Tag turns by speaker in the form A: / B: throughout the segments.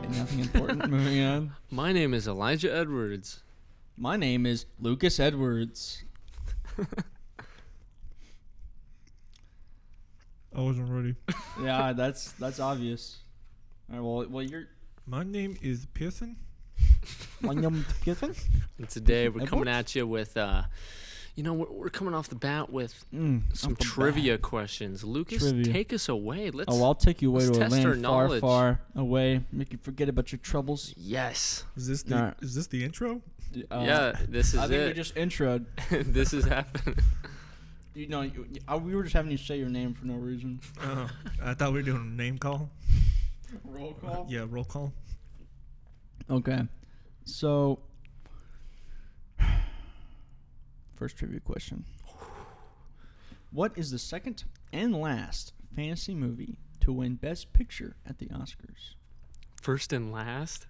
A: Nothing important. Moving on.
B: My name is Elijah Edwards.
A: My name is Lucas Edwards.
C: I wasn't ready.
A: Yeah, that's obvious. All right, well, you're.
C: My name is Pearson.
A: My name is Pearson.
B: And today we're coming
A: Edwards?
B: at you with, we're coming off the bat with some
A: off the
B: trivia questions. Lucas,
A: Trivia.
B: take us away. Let's.
A: Oh, I'll take you away
B: let's
A: to a
B: test our
A: land far,
B: knowledge.
A: far away. Make you forget about your troubles.
B: Yes.
C: Is this the
A: Nah.
C: is this the intro?
B: Yeah, this is
A: I think we
B: it.
A: just introed.
B: This is happening.
A: We were just having you say your name for no reason.
C: I thought we were doing a name call.
A: Roll call?
C: Yeah, roll call.
A: Okay. So, first trivia question. What is the second and last fantasy movie to win Best Picture at the Oscars?
B: First and last.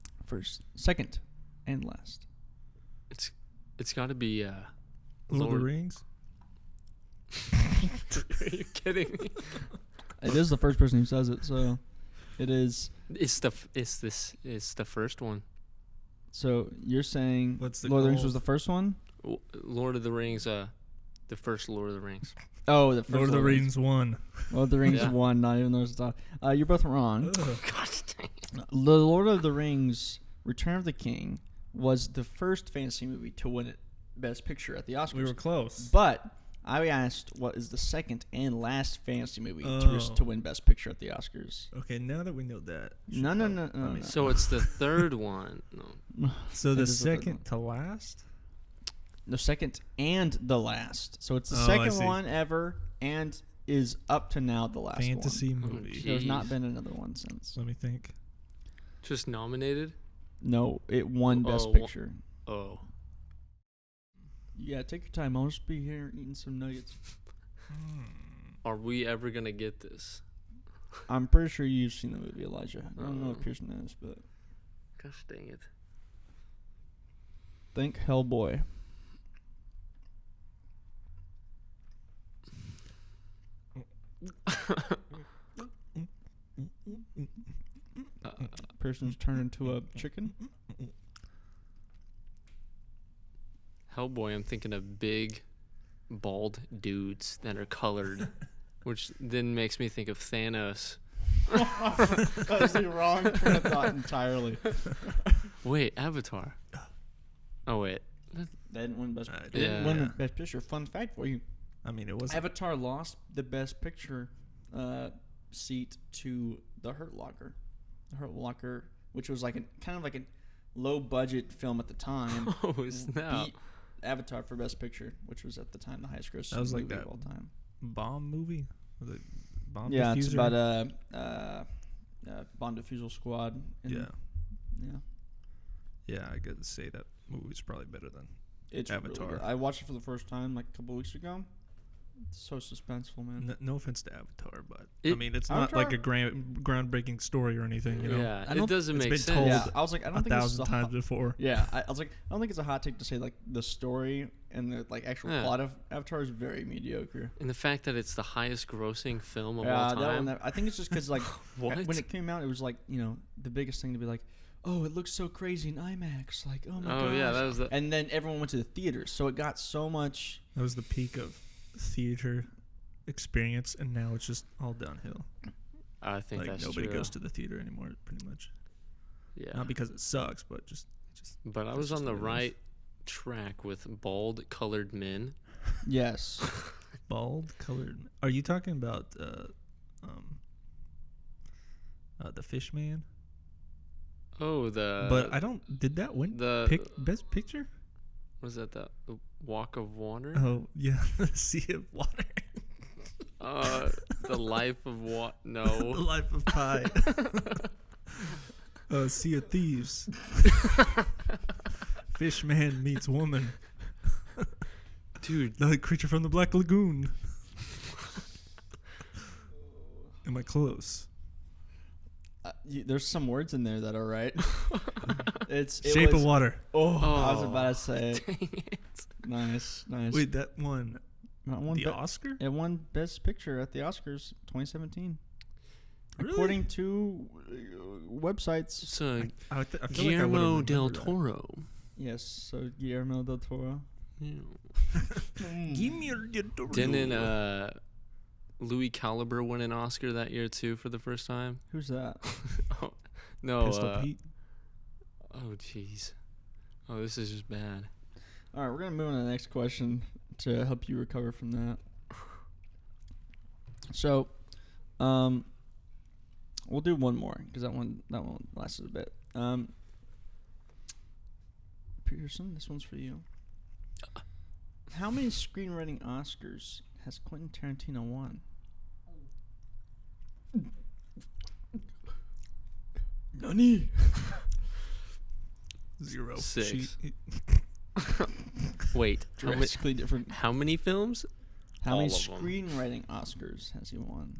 A: Second, and last.
B: It's got to be
C: Lord of the Rings.
B: Are you kidding me?
A: It is the first person who says it, so it is.
B: It's the first one.
A: So you're saying
C: What's the
A: Lord of the Rings
C: goal?
A: was the first one?
B: Lord of the Rings. The first Lord of the Rings.
A: Oh, the first
C: Lord of the Rings 1.
A: Lord of the Rings
B: Yeah.
A: 1, not even though it's not. You're both wrong.
C: Ugh.
B: God dang it.
A: The Lord of the Rings Return of the King was the first fantasy movie to win it Best Picture at the Oscars.
C: We were close.
A: But I asked what is the second and last fantasy movie
C: Oh.
A: to win Best Picture at the Oscars.
C: Okay, now that we know that.
A: No.
B: So it's the third one. No.
C: So
A: It
C: the
A: is the third
C: second to last?
A: The second and the last. So it's the
C: Oh, I
A: second
C: see.
A: one ever and is up to now the last
C: Fantasy
A: one.
C: movie.
B: gee.
A: There's not
B: Jeez.
A: been another one since.
C: Let me think.
B: Just nominated.
A: No, it won Best
B: Oh,
A: Picture.
B: Oh.
A: Yeah, take your time. I'll just be here eating some nuggets.
B: Are we ever gonna get this?
A: I'm pretty sure you've seen the movie, Elijah. I don't know if Kirsten has, but
B: Gosh dang it.
A: think Hellboy. Person's turned into a chicken.
B: Hellboy, I'm thinking of big, bald dudes that are colored, which then makes me think of Thanos.
A: That was the wrong train of thought entirely.
B: Wait, Avatar. Oh wait.
A: They didn't win Best.
C: Yeah.
A: They didn't win the Best Picture. Fun fact for you:
C: I mean, it was
A: Avatar lost the Best Picture seat to The Hurt Locker. The Hurt Locker, which was like kind of like a low budget film at the time.
B: Oh snap!
A: Beat Avatar for Best Picture, which was at the time the highest grossing
C: That was like
A: movie
C: that
A: of all time.
C: bomb movie. Was it bomb
A: Yeah,
C: diffuser?
A: it's about a bomb defusal squad.
C: Yeah.
A: Yeah.
C: Yeah, I gotta say that movie's probably better than
A: It's really
C: Avatar.
A: good. I watched it for the first time like a couple weeks ago. It's so suspenseful, man.
C: No offense to Avatar, but I
B: It-
C: mean it's not like a
A: Avatar-
C: groundbreaking story or anything. You know,
B: Yeah,
A: I
B: it
A: don't-
B: doesn't
C: it's
B: make
C: been
B: sense.
C: told
A: Yeah, I was like, I don't think this is
C: 1,000
A: a
C: times
A: hot,
C: before.
A: yeah, I was like, I don't think it's a hot take to say like the story and the like actual
B: Yeah.
A: plot of Avatar is very mediocre.
B: And the fact that it's the highest grossing film of all
A: Yeah, that
B: time.
A: one. I think it's just because like
B: What?
A: when it came out, it was like the biggest thing to be like, oh, it looks so crazy in IMAX, like oh my god.
B: Oh yeah, that was the.
A: And then everyone went to the theaters, so it got so much.
C: That was the peak of theater experience, and now it's just all downhill.
B: I think
C: Like
B: that's
C: nobody
B: true.
C: goes to the theater anymore, pretty much.
B: Yeah.
C: Not because it sucks, but just.
B: But I
C: that's
B: was
C: just
B: on the
C: what it is.
B: right track with bald colored men.
A: Yes.
C: Bald colored. Are you talking about the Fish Man?
B: Oh, the.
C: But I don't. Did that win? Best Picture?
B: Was that the Walk of Water?
C: Oh yeah, the Sea of Water.
B: The Life of What?
C: The
B: No.
C: Life of Pi. Sea of Thieves. Fish Man meets woman.
B: Dude,
C: The Creature from the Black Lagoon. Am I close?
A: There's some words in there that are right. It
C: Shape
A: was,
C: of Water.
A: Oh, I was
B: Oh,
A: about to say it.
B: dang it.
A: Nice.
C: Wait, that one. The Oscar?
A: It won Best Picture at the Oscars 2017.
C: Really?
A: According to websites.
B: It's
C: I feel like I would've
B: Guillermo
C: remembered
B: del
C: that.
B: Toro.
A: Yes, so Guillermo del Toro.
B: Yeah.
C: Give me your
B: Didn't Louis Caliber win an Oscar that year too for the first time?
A: Who's that?
B: Oh, no.
C: Pistol Pete.
B: Oh, jeez. Oh, this is just bad.
A: All right, we're gonna move on to the next question to help you recover from that. So, we'll do one more because that one lasted a bit. Pearson, this one's for you. How many screenwriting Oscars has Quentin Tarantino won? Nani?
C: 0.
B: 6. Wait.
A: Drastically different.
B: How many films?
A: How many
B: All of 'em.
A: screenwriting Oscars has he won?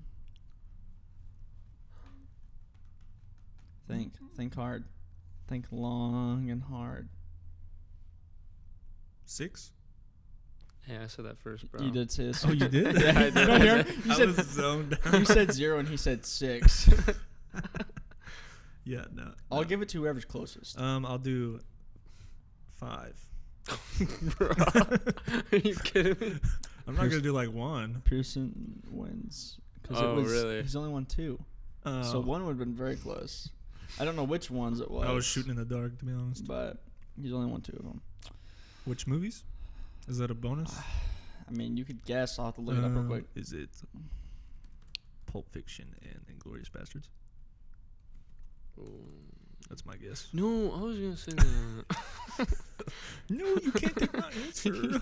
A: Think hard. Think long and hard.
C: 6?
B: Yeah, I said that first, bro.
A: You did say this.
C: Oh, you did?
A: Yeah, I did. You don't hear him? You
C: I
A: said,
C: was zoned out.
A: you said 0 and he said 6.
C: Yeah, no.
A: I'll give it to whoever's closest.
C: I'll do 5.
B: Bro, are you kidding me?
C: I'm not gonna do like 1.
A: Pearson wins.
B: Oh, really?
A: He's only won 2. So 1 would have been very close. I don't know which ones it was.
C: I was shooting in the dark, to be honest.
A: But he's only won 2 of them.
C: Which movies? Is that a bonus?
A: I mean, you could guess. I'll have to look it up real quick.
C: Is it Pulp Fiction and Inglourious Bastards? That's my guess.
B: No, I was gonna say that.
C: No, you can't take my answer.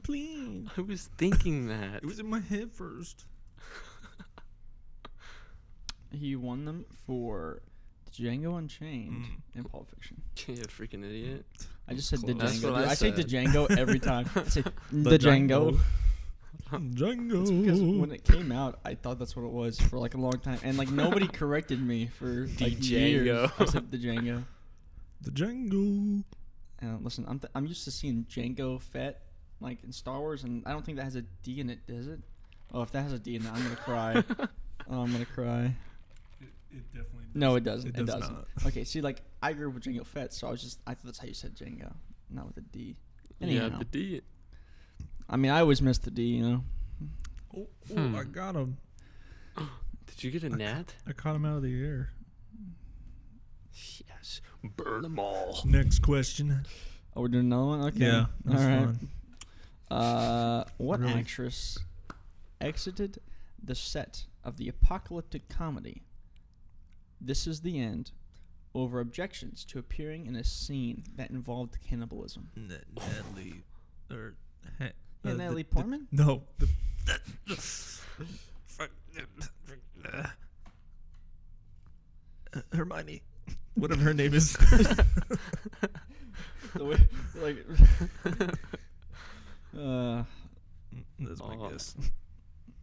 C: Please.
B: I was thinking that.
C: It was in my head first.
A: He won them for Django Unchained and Pulp Fiction.
B: You freaking idiot.
A: I just said
C: Close.
A: Django.
B: That's what
A: Dude,
B: I
A: I say
B: said.
A: Django every time. I say
C: The
A: Django.
C: Django.
A: It's because when it came out, I thought that's what it was for like a long time, and like nobody corrected me for like years.
B: Django.
A: I said the Django.
C: The Django.
A: And listen, I'm used to seeing Django Fett like in Star Wars, and I don't think that has a D in it, does it? Oh, if that has a D in it, I'm gonna cry. Oh, I'm gonna cry.
C: It definitely does.
A: No, it doesn't.
C: It
A: It,
C: does
A: doesn't.
C: not.
A: Okay, see, like I grew up with Django Fett, so I thought that's how you said Django, not with a D.
B: Yeah,
A: Anyhow,
B: the D.
A: I mean, I always missed the D, you know.
C: Oh, I got him.
B: Did you get a gnat?
C: I caught him out of the air.
B: Yes. Burn them all.
C: Next question.
A: Oh, we're doing another one. Okay.
C: Yeah, that's
A: All right.
C: fun.
A: What
C: Really?
A: actress exited the set of the apocalyptic comedy This Is the End over objections to appearing in a scene that involved cannibalism?
C: Natalie. Or.
A: Yeah, Natalie Portman?
C: No. Hermione. Whatever her name is.
A: The way, like,
C: That's my
B: Oh.
C: guess.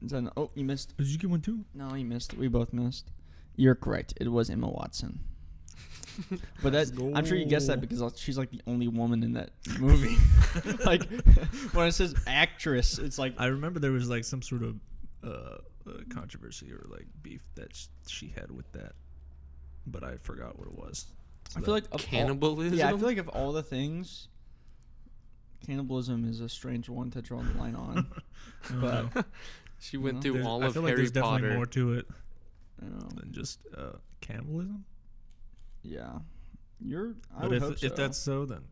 A: is that oh, you missed.
C: Did you get one too?
A: No, you missed. We both missed. You're correct. It was Emma Watson. But that I'm sure you guessed that because she's like the only woman in that movie. Like when it says actress, it's like
C: I remember there was like some sort of controversy or like beef that she had with that, but I forgot what it was. So
A: I feel like of
B: Cannibalism?
A: yeah, I feel like of all the things, cannibalism is a strange one to draw the line on. But
B: She went
A: No.
B: through
C: there's-
B: all
C: I
B: of
C: feel like
B: Harry
C: there's definitely
B: Potter.
C: more to it
A: you know,
C: than just cannibalism.
A: yeah, I
C: But
A: would hope so.
C: if that's so, then,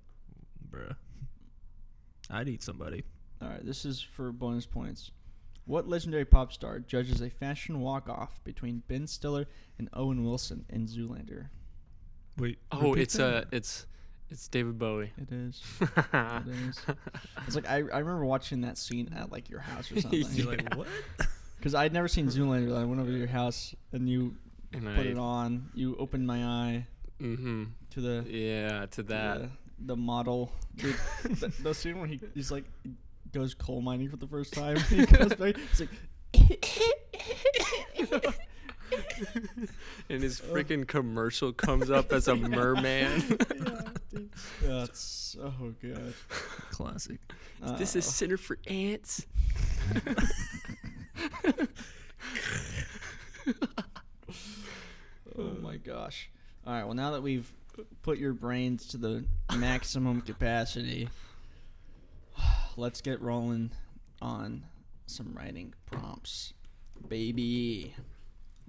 C: bruh, I'd eat somebody.
A: All right, this is for bonus points. What legendary pop star judges a fashion walk-off between Ben Stiller and Owen Wilson in Zoolander?
C: Wait.
B: Oh,
C: repeat
B: it's
C: that?
B: it's David Bowie.
A: It is. It is. It's like I remember watching that scene at like your house or something.
C: You're like, what?
A: Because I'd never seen Zoolander. I went over to your house and you
B: And
A: put it on. You opened my eye
B: Mm-hmm.
A: to the
B: Yeah, to that.
A: the model. Dude, the scene where he's like goes coal mining for the first time. He goes back. It's like.
B: And his freaking commercial comes up as a merman.
A: Yeah, dude. That's so good.
C: Classic.
B: Is this a center for ants?
A: Oh my gosh. All right, well, now that we've put your brains to the maximum capacity, let's get rolling on some writing prompts, baby.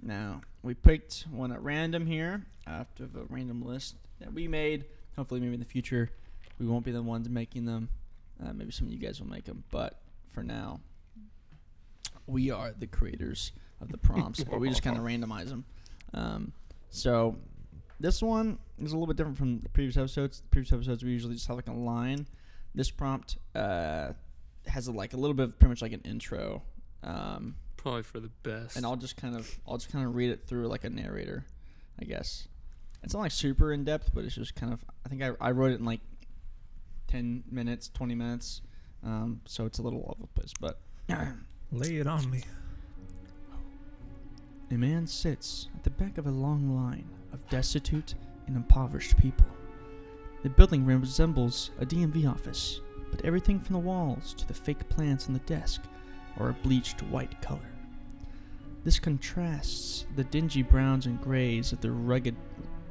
A: Now, we picked one at random here out of a random list that we made. Hopefully, maybe in the future, we won't be the ones making them. Maybe some of you guys will make them. But for now, we are the creators of the prompts, but we just kind of randomize them. So this one is a little bit different from the previous episodes. The previous episodes, we usually just have like a line. This prompt has like a little bit of pretty much like an intro.
B: Probably for the best.
A: And I'll just kind of read it through like a narrator, I guess. It's not like super in depth, but it's just kind of. I think I wrote it in like 10 minutes, 20 minutes, so it's a little all over the place. But
C: lay it on me.
A: A man sits at the back of a long line of destitute and impoverished people. The building resembles a DMV office, but everything from the walls to the fake plants on the desk are a bleached white color. This contrasts the dingy browns and grays of the rugged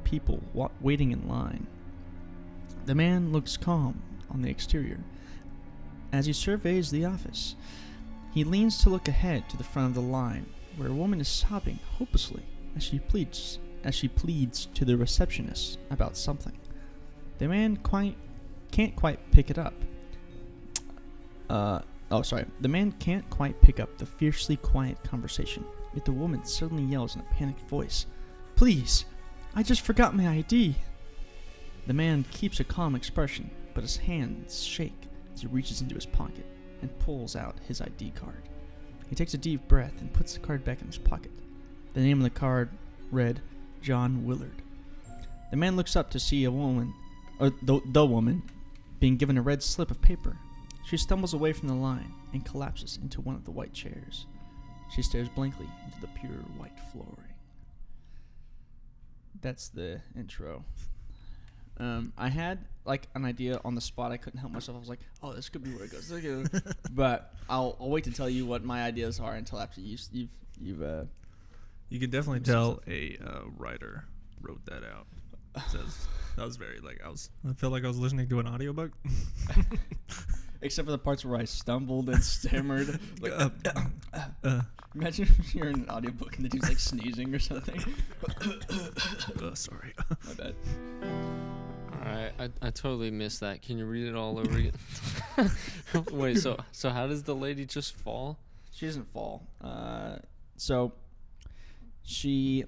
A: people waiting in line. The man looks calm on the exterior. As he surveys the office, he leans to look ahead to the front of the line, where a woman is sobbing hopelessly as she pleads to the receptionist about something. The man can't quite pick it up. The man can't quite pick up the fiercely quiet conversation, yet the woman suddenly yells in a panicked voice, "Please, I just forgot my ID." The man keeps a calm expression, but his hands shake as he reaches into his pocket and pulls out his ID card. He takes a deep breath and puts the card back in his pocket. The name on the card read John Willard. The man looks up to see the woman being given a red slip of paper. She stumbles away from the line and collapses into one of the white chairs. She stares blankly into the pure white flooring. That's the intro. I had like an idea on the spot. I couldn't help myself. I was like, "Oh, this could be where it goes." But I'll wait to tell you what my ideas are until after you've.
C: You can definitely tell a writer wrote that out. It says that was very like I felt like I was listening to an audiobook.
A: Except for the parts where I stumbled and stammered. Like, imagine if you're in an audiobook and the dude's like sneezing or something.
C: Sorry.
A: My bad.
B: Alright, I totally missed that. Can you read it all over again? Wait, so how does the lady just fall?
A: She doesn't fall. So she,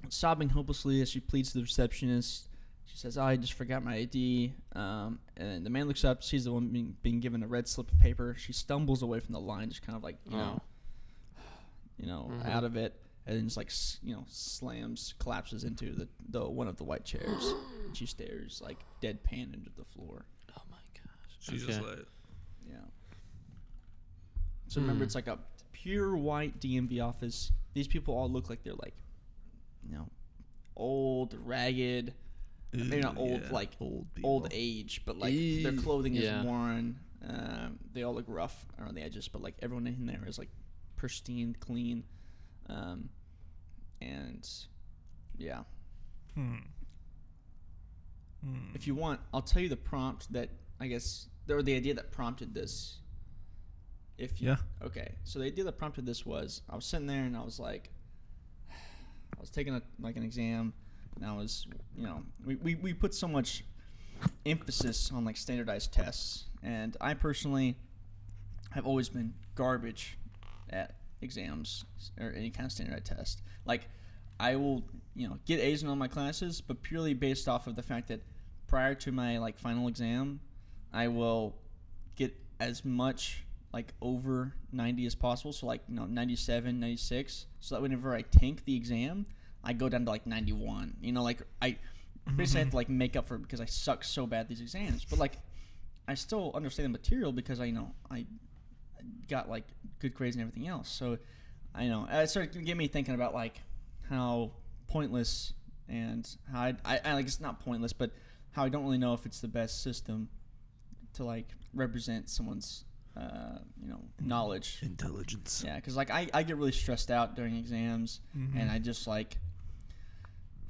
A: sobbing hopelessly as she pleads to the receptionist, she says, "Oh, I just forgot my ID." And the man looks up, sees the woman being given a red slip of paper. She stumbles away from the line, just kind of like, out of it, and then just like, collapses into the one of the white chairs. And she stares like deadpan into the floor.
B: Oh my gosh.
C: She's just like,
A: yeah. So remember, it's like a pure white DMV office. These people all look like they're like, old, ragged. Maybe not old, like old age, but like their clothing is worn. They all look rough around the edges, but like everyone in there is like pristine, clean, and yeah. If you want, I'll tell you the prompt that I guess, or the idea that prompted this. Okay, so the idea that prompted this was I was sitting there and I was like, I was taking an exam. And I was, we put so much emphasis on like standardized tests, and I personally have always been garbage at exams or any kind of standardized test. Like, I will, get A's in all my classes, but purely based off of the fact that prior to my like final exam, I will get as much like over 90 as possible. So like 97, 96, so that whenever I tank the exam, I go down to like 91. Like I basically have to like make up for it because I suck so bad at these exams. But like I still understand the material because I got like good grades and everything else. So it started to get me thinking about like how pointless and how I like, it's not pointless, but how I don't really know if it's the best system to like represent someone's knowledge.
C: Intelligence.
A: Yeah, because like I get really stressed out during exams, and I just like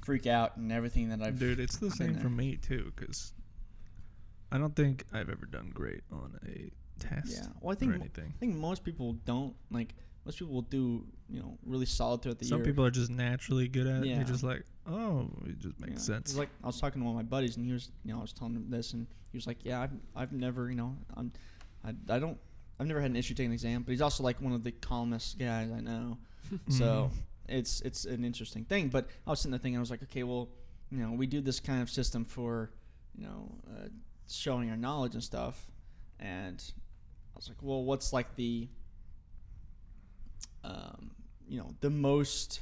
A: freak out and everything that I've.
C: Dude, it's the
A: been
C: same
A: there.
C: for me too, because I don't think I've ever done great on a test.
A: Yeah, well,
C: or anything.
A: I think most people don't like. Most people will do really solid throughout the year.
C: Some people are just naturally good at it.
A: Yeah.
C: They're just like, oh, it just makes sense.
A: 'Cause, like I was talking to one of my buddies, and he was, I was telling him this, and he was like, "Yeah, I've never, I've never had an issue taking an exam." But he's also like one of the calmest guys I know, so it's an interesting thing. But I was sitting there thinking, I was like, okay, well, we do this kind of system for, showing our knowledge and stuff, and I was like, well, what's like the the most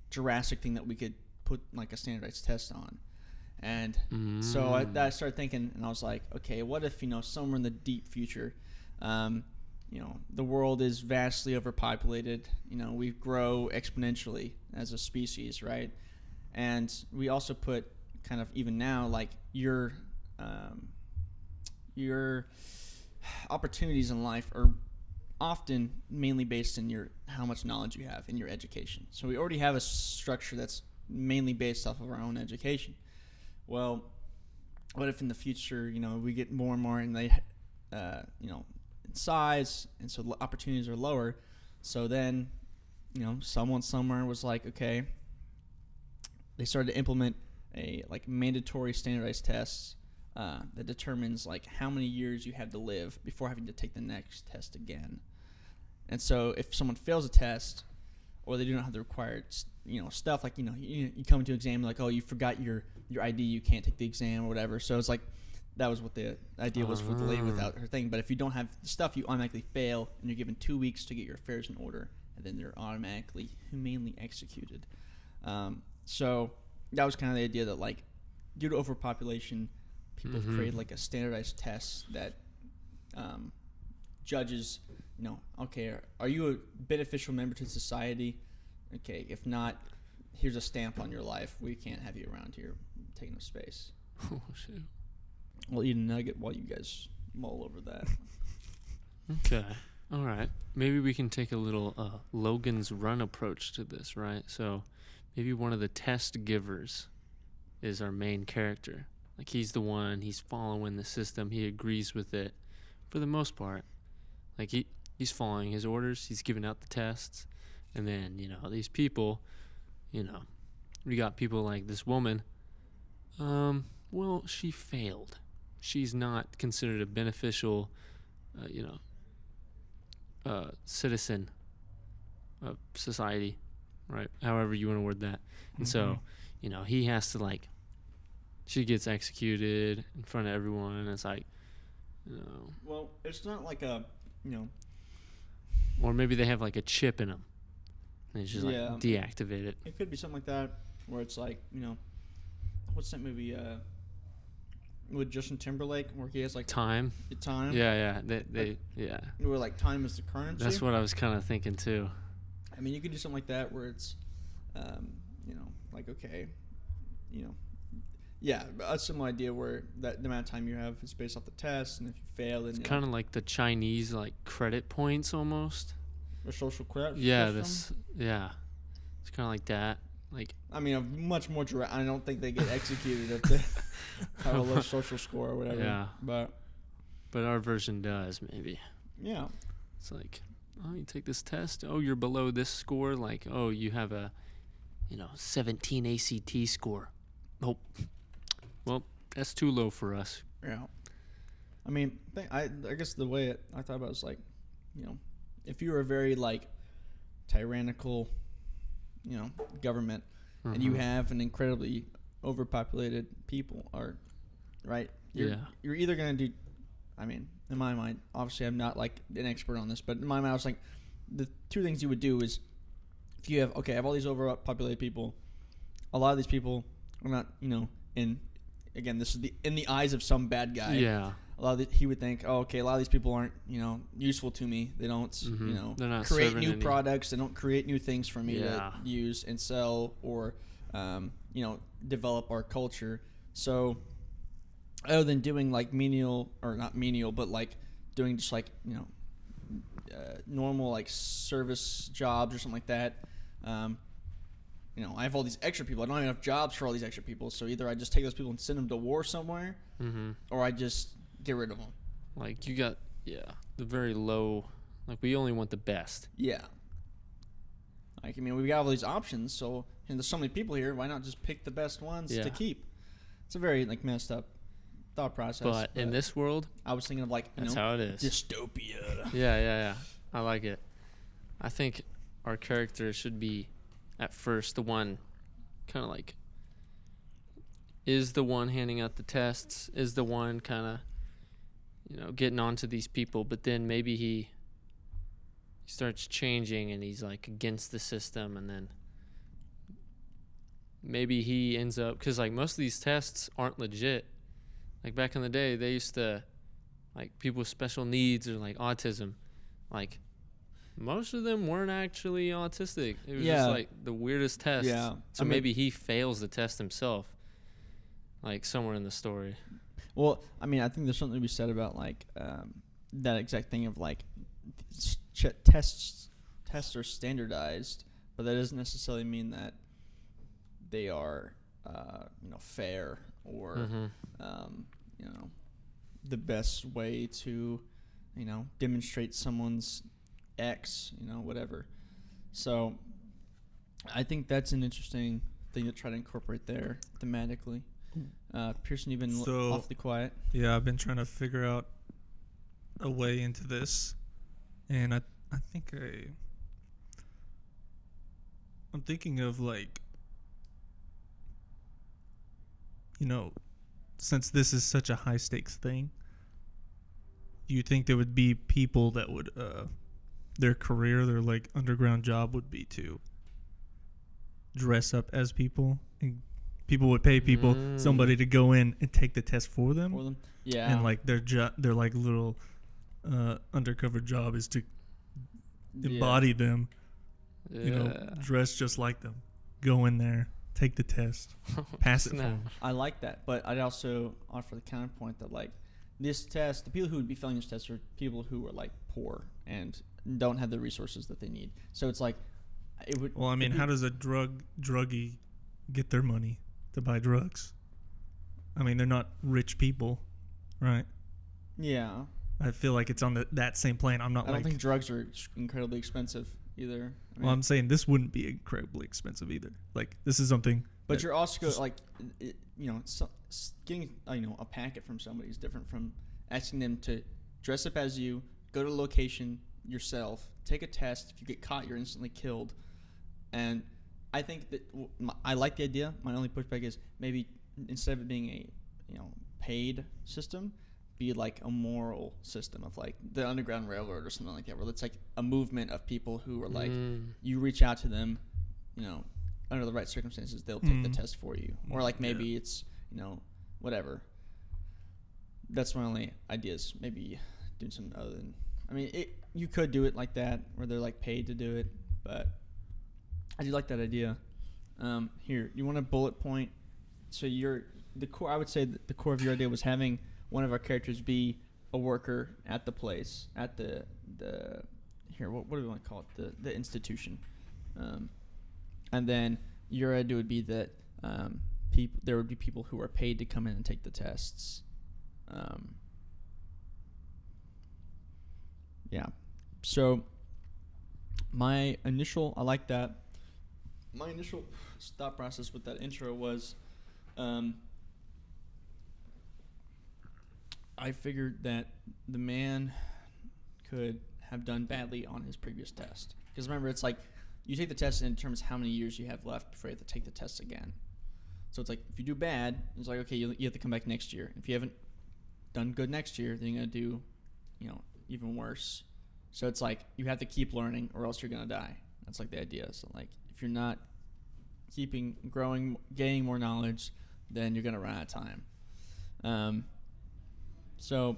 A: drastic thing that we could put like a standardized test on. And so I started thinking, and I was like, okay, what if, somewhere in the deep future, the world is vastly overpopulated, we grow exponentially as a species, right? And we also put kind of, even now, like your opportunities in life are often mainly based in how much knowledge you have in your education. So we already have a structure that's mainly based off of our own education. Well, what if in the future, we get more and more, and they, in size, and so opportunities are lower. So then, someone somewhere was like, okay, they started to implement a like mandatory standardized tests that determines like how many years you have to live before having to take the next test again. And so if someone fails a test, or they do not have the required, stuff, like, you come into an exam, like, oh, you forgot your ID, you can't take the exam or whatever. So it's like, that was what the idea was for the lady without her thing. But if you don't have the stuff, you automatically fail, and you're given 2 weeks to get your affairs in order, and then they're automatically humanely executed. So that was kind of the idea that, like, due to overpopulation, people have created like a standardized test that judges, okay, are you a beneficial member to society? Okay, if not, here's a stamp on your life. We can't have you around here taking up space.
B: Oh, shit.
A: We'll eat a nugget while you guys mull over that.
B: Okay. All right. Maybe we can take a little Logan's Run approach to this, right? So maybe one of the test givers is our main character. Like, he's the one, he's following the system, he agrees with it for the most part. Like, he's following his orders, he's giving out the tests, and then, these people, we got people like this woman, well, she failed. She's not considered a beneficial, citizen of society, right? However you want to word that. And so, he has to, like, she gets executed in front of everyone, and it's like,
A: Well, it's not like a,
B: or maybe they have like a chip in them, and it's just like
A: Yeah.
B: deactivate it.
A: It could be something like that, where it's like, what's that movie with Justin Timberlake, where he has like
B: Time.
A: the time?
B: Yeah. They yeah.
A: Where like time is the currency.
B: That's what I was kind of thinking too.
A: I mean, you could do something like that where it's, like, okay, yeah, a similar idea where that the amount of time you have is based off the test, and if you fail, then
B: It's kind of like the Chinese like credit points almost.
A: a social credit.
B: Yeah,
A: system.
B: it's kind of like that. Like,
A: I mean, a much more direct. I don't think they get executed if they have a low social score or whatever.
B: Yeah.
A: But
B: our version does maybe.
A: yeah,
B: It's like, oh, you take this test. Oh, you're below this score. Like, oh, you have a, 17 ACT score. Nope. Well, that's too low for us.
A: yeah. I mean, I guess the way I thought about it was like, if you were a very like tyrannical, government, and you have an incredibly overpopulated people, or right, you're either gonna do. I mean, in my mind, obviously, I'm not like an expert on this, but in my mind, I was like, the two things you would do is, if you have I have all these overpopulated people, a lot of these people are not, again, this is in the eyes of some bad guy.
B: Yeah.
A: He would think, oh, okay, a lot of these people aren't, useful to me. They don't,
B: They're not
A: create
B: serving
A: new
B: any.
A: products. They don't create new things for me to use and sell, or, develop our culture. So, other than doing like menial, or not menial, but like doing just like, normal like service jobs or something like that. I have all these extra people. I don't have enough jobs for all these extra people. So either I just take those people and send them to war somewhere, or I just get rid of them.
B: Like you got the very low. Like we only want the best.
A: Yeah. Like we got all these options. So there's so many people here. Why not just pick the best ones to keep? It's a very like messed up thought process.
B: But in this world,
A: I was thinking of like
B: that's how it is.
A: Dystopia.
B: Yeah. I like it. I think our character should be at first the one kind of like is the one handing out the tests, is the one kind of getting onto these people, but then maybe he starts changing and he's like against the system, and then maybe he ends up, because like most of these tests aren't legit. Like back in the day, they used to, like people with special needs or like autism, like most of them weren't actually autistic. It was just like the weirdest test.
A: Yeah.
B: So maybe he fails the test himself, like somewhere in the story.
A: Well, I think there's something to be said about like that exact thing of like tests are standardized, but that doesn't necessarily mean that they are fair or the best way to demonstrate someone's X, whatever. So I think that's an interesting thing to try to incorporate there thematically. Pearson, you've been awfully quiet.
C: Yeah, I've been trying to figure out a way into this, and I think I'm thinking of like, since this is such a high stakes thing, you think there would be people that would their career, their like underground job would be to dress up as people, and people would pay somebody to go in and take the test for them.
A: Yeah.
C: And like their like little undercover job is to embody them, dress just like them, go in there, take the test, pass it for them.
A: I like that, but I'd also offer the counterpoint that like this test, the people who would be failing this test are people who are like poor and don't have the resources that they need. So it's like it would.
C: Well, how does a druggie get their money to buy drugs? They're not rich people, right?
A: Yeah.
C: I feel like it's on that same plane. I don't
A: think drugs are incredibly expensive either.
C: I'm saying this wouldn't be incredibly expensive either. Like this is something.
A: But you're also getting a packet from somebody is different from asking them to dress up as you, go to a location yourself, take a test. If you get caught, you're instantly killed. And I think that I like the idea. My only pushback is maybe instead of it being a paid system, be like a moral system of like the Underground Railroad or something like that, where it's like a movement of people who are like you reach out to them, under the right circumstances, they'll take the test for you, or like maybe it's whatever. That's my only ideas. Maybe doing something other than. You could do it like that, where they're like paid to do it, but I do like that idea. Here, you want a bullet point? So the core. I would say that the core of your idea was having one of our characters be a worker at the place, at the here. What do we want to call it? The institution. And then your idea would be that there would be people who are paid to come in and take the tests. Yeah. So I like that. My initial thought process with that intro was I figured that the man could have done badly on his previous test. Because remember, it's like you take the test and it determines how many years you have left before you have to take the test again. So it's like if you do bad, it's like, okay, you have to come back next year. If you haven't done good next year, then you're going to do, even worse. So it's like you have to keep learning or else you're going to die. That's like the idea. So like if you're not gaining more knowledge, then you're going to run out of time. So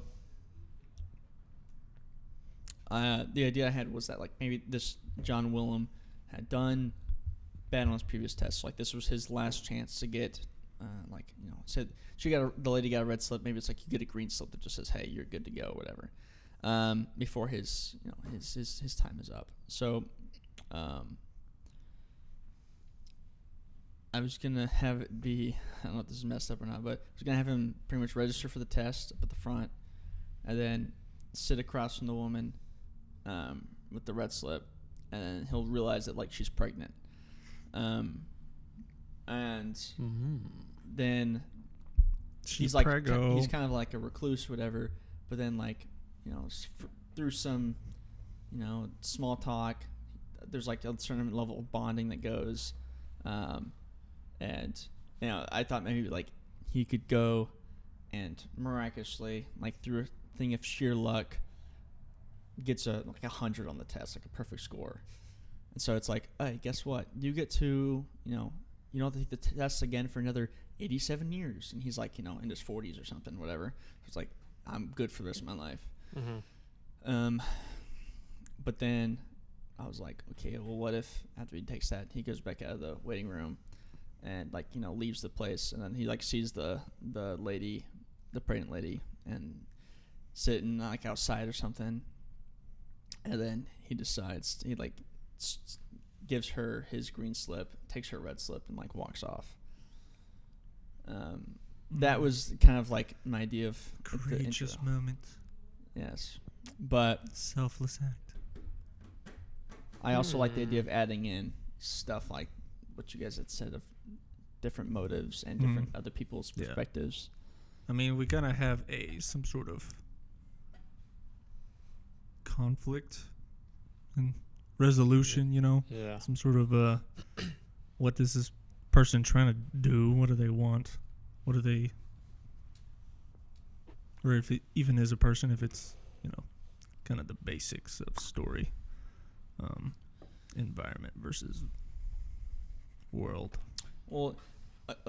A: the idea I had was that like maybe this John Willem had done bad on his previous tests. So, like this was his last chance to get said the lady got a red slip. Maybe it's like you get a green slip that just says, hey, you're good to go, whatever. before his time is up. So I was gonna have it be, I don't know if this is messed up or not, but I was gonna have him pretty much register for the test up at the front, and then sit across from the woman with the red slip, and then he'll realize that like she's pregnant, and then he's like he's kind of like a recluse, or whatever. But then like through some small talk, there's like a certain level of bonding that goes. And I thought maybe like he could go and miraculously, like through a thing of sheer luck, gets like 100 on the test, like a perfect score. And so it's like, hey, guess what? You get to you don't have to take the test again for another 87 years. And he's like in his 40s or something, whatever. So it's like, I'm good for the rest of my life. Mm-hmm. But then I was like, okay, well, what if after he takes that, he goes back out of the waiting room and like leaves the place, and then he like sees the lady, the pregnant lady, and sitting like outside or something, and then he decides he like gives her his green slip, takes her red slip, and like walks off. That was kind of like my idea of
C: courageous moment.
A: Yes, but
C: selfless act.
A: I also like the idea of adding in stuff like what you guys had said of different motives and different other people's perspectives.
C: I mean, we gotta have some sort of conflict and resolution,
B: Yeah.
C: Some sort of what is this person trying to do? What do they want? What do they, or if it even is a person, if it's kind of the basics of story, environment versus world.
A: Well,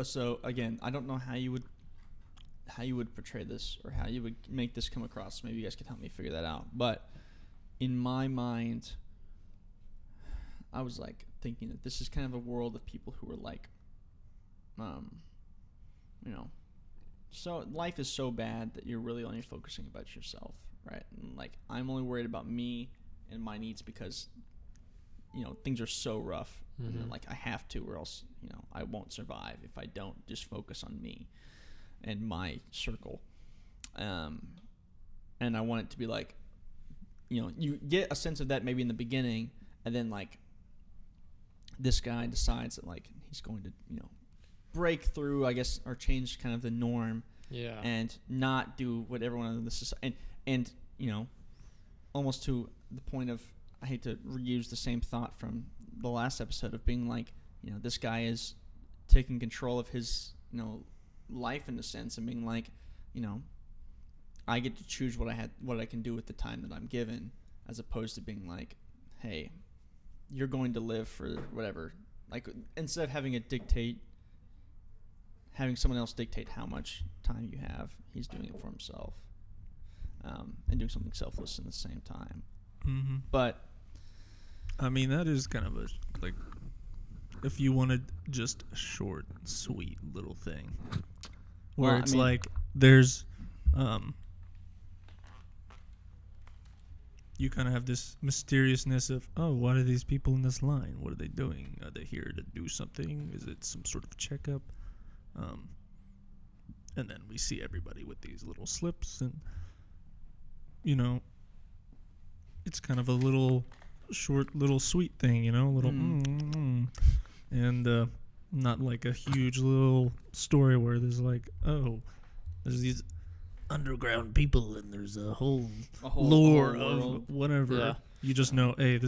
A: so again, I don't know how you would portray this or how you would make this come across. Maybe you guys could help me figure that out. But in my mind, I was like thinking that this is kind of a world of people who are like, so life is so bad that you're really only focusing about yourself, right? And like I'm only worried about me and my needs because things are so rough, and then, like I have to, or else I won't survive if I don't just focus on me and my circle. And I want it to be like, you get a sense of that maybe in the beginning, and then like this guy decides that like he's going to break through, I guess, or change kind of the norm, and not do what everyone in the society and almost to the point of, I hate to reuse the same thought from the last episode of being like, this guy is taking control of his, life in a sense, and being like, I get to choose what I can do with the time that I'm given, as opposed to being like, hey, you're going to live for whatever. Like instead of having someone else dictate how much time you have, he's doing it for himself, and doing something selfless in the same time.
C: Mm-hmm.
A: But
C: I mean, that is kind of like, if you wanted just a short, sweet little thing, where it's like there's, you kind of have this mysteriousness of, oh, what are these people in this line? What are they doing? Are they here to do something? Is it some sort of checkup? And then we see everybody with these little slips, and it's kind of a little short, little sweet thing, and not like a huge little story where there's like, oh, there's these underground people and there's a whole lore of whatever. Yeah. You just know, hey,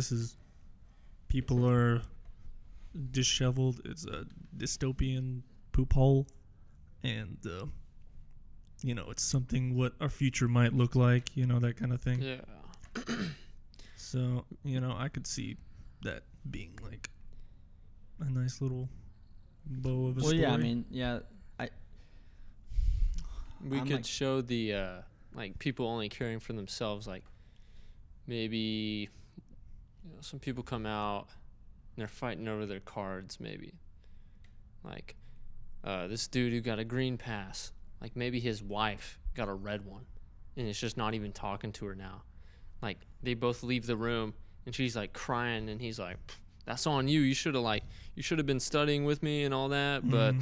C: people are disheveled. It's a dystopian poop hole, and it's something what our future might look like, that kind of thing.
B: Yeah.
C: So, I could see that being like a nice little bow of a story.
A: Well, yeah, I mean,
B: we could show the like people only caring for themselves. Like maybe some people come out and they're fighting over their cards. Maybe like this dude who got a green pass. Like maybe his wife got a red one, and it's just not even talking to her now. like they both leave the room and she's like crying and he's like, that's on you. You should have been studying with me and all that, but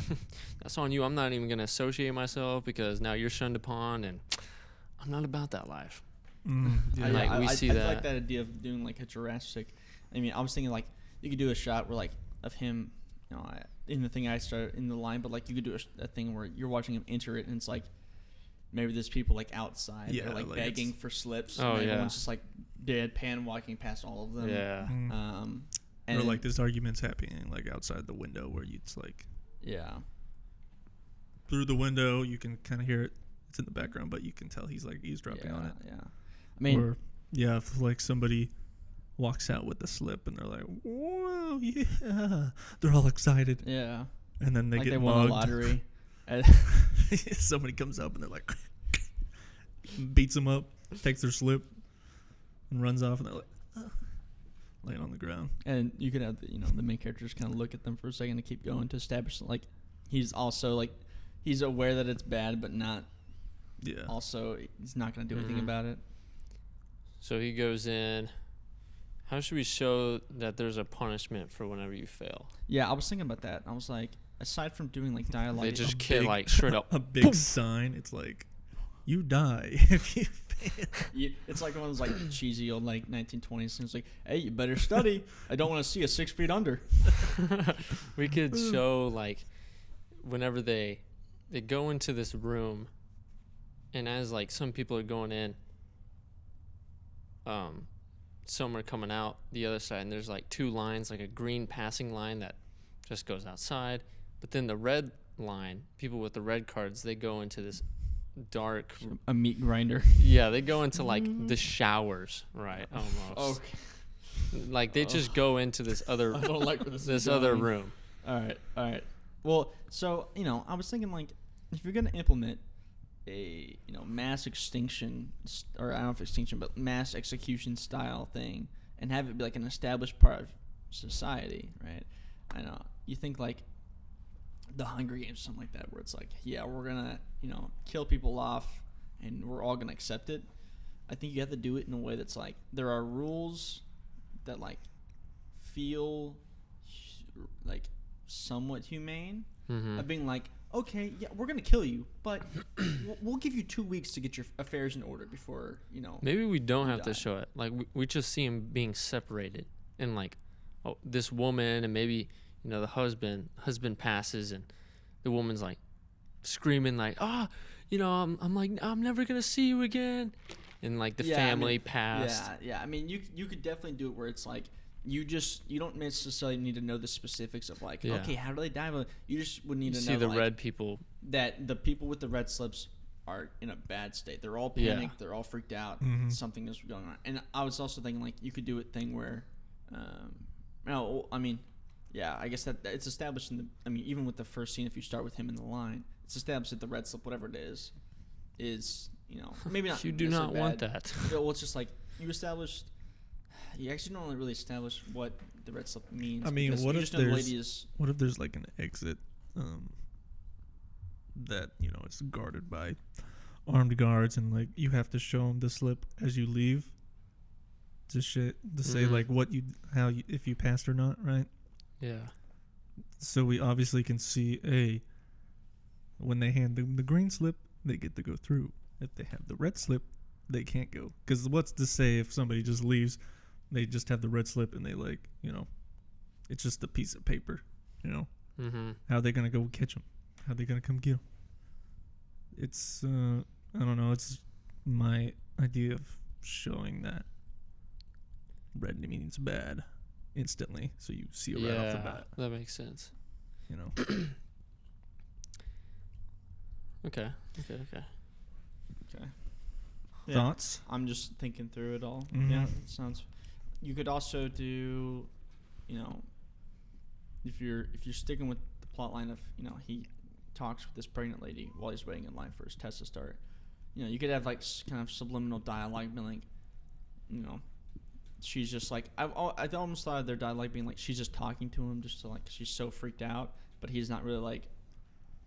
B: that's on you. I'm not even going to associate myself because now you're shunned upon and I'm not about that life.
C: Yeah.
B: Like, we see
A: I
B: that.
A: like that idea of doing like a Jurassic. I mean, I was thinking like you could do a shot where like of him, you know, in the thing I started in the line, but like you could do a thing where you're watching him enter it and it's like maybe there's people like outside,
C: Yeah,
A: or like
C: like
A: begging for slips.
B: Oh,
A: and
B: yeah.
A: everyone's just like deadpan walking past all of them.
B: Yeah.
A: And
C: or like there's arguments happening like outside the window where it's like
A: yeah,
C: through the window you can kind of hear it. It's in the background, but you can tell he's like eavesdropping on it.
A: Yeah, I mean,
C: or yeah, if like somebody walks out with the slip and they're like, "Whoa, yeah!" They're all excited,
A: yeah,
C: and then they
A: like
C: get
A: they
C: mugged.
A: won a lottery.
C: Somebody comes up and they're like, beats them up, takes their slip, and runs off, and they're like, laying on the ground.
A: And you could have the main characters kind of look at them for a second to keep going to establish like he's also like he's aware that it's bad, but not.
C: Yeah.
A: Also, he's not going to do anything about it.
B: So he goes in. How should we show that there's a punishment for whenever you fail?
A: Yeah, I was thinking about that. I was like, aside from doing like dialogue,
B: They just
C: A
B: kill
C: big-
B: like straight up.
C: A big sign. It's like, you die if you fail.
A: it's like one of those like cheesy old like 1920s things. Like, hey, you better study. I don't want to see a 6 feet under.
B: We could show like whenever they go into this room, and as like some people are going in, some are coming out the other side, and there's like two lines, like a green passing line that just goes outside, but then the red line, people with the red cards, they go into this dark,
A: A meat grinder.
B: yeah, they go into like the showers, right? Almost.
A: Okay.
B: Like they just go into this other
A: I don't like where this is
B: this other
A: going.
B: room.
A: All right. Well, so I was thinking like, if you're gonna implement a mass extinction, or I don't know if extinction, but mass execution style thing, and have it be like an established part of society, right? I know you think like the Hunger Games or something like that, where it's like, yeah, we're gonna kill people off, and we're all gonna accept it. I think you have to do it in a way that's like there are rules that like feel like somewhat humane, of being like, okay, yeah, we're gonna kill you, but we'll give you 2 weeks to get your affairs in order before
B: Maybe we don't have
A: die.
B: to show it. Like we just see him being separated, and like, oh, this woman, and maybe the husband passes, and the woman's like screaming like, I'm like, I'm never gonna see you again, and like the family passed.
A: Yeah. I mean, you could definitely do it where it's like you don't necessarily need to know the specifics of like, okay, how do they die? But you just would need to
B: See
A: know
B: the
A: like,
B: red people.
A: that the people with the red slips are in a bad state. They're all panicked. They're all freaked out. Something is going on. And I was also thinking like you could do a thing where, I guess that it's established in even with the first scene, if you start with him in the line, it's established that the red slip, whatever it is maybe not.
B: You do not want
A: bad.
B: that.
A: Well, it's just like you established. You actually don't really establish what the red slip means.
C: I mean,
A: what if
C: there's like an exit that it's guarded by armed guards, and like you have to show them the slip as you leave to say like if you passed or not, right?
B: Yeah.
C: So we obviously can see when they hand them the green slip, they get to go through. If they have the red slip, they can't go. Because what's to say if somebody just leaves, they just have the red slip and they it's just a piece of paper, How are they going to go catch them? How are they going to come get them? It's, I don't know, it's my idea of showing that red means bad instantly. So you see it right off the bat.
B: That makes sense. Okay.
A: Yeah.
C: Thoughts?
A: I'm just thinking through it all.
C: Mhm.
A: Yeah, it sounds. You could also do, if you're sticking with the plot line of he talks with this pregnant lady while he's waiting in line for his test to start. You could have like kind of subliminal dialogue being like, she's just like I almost thought of their dialogue being like she's just talking to him just to like she's so freaked out, but he's not really like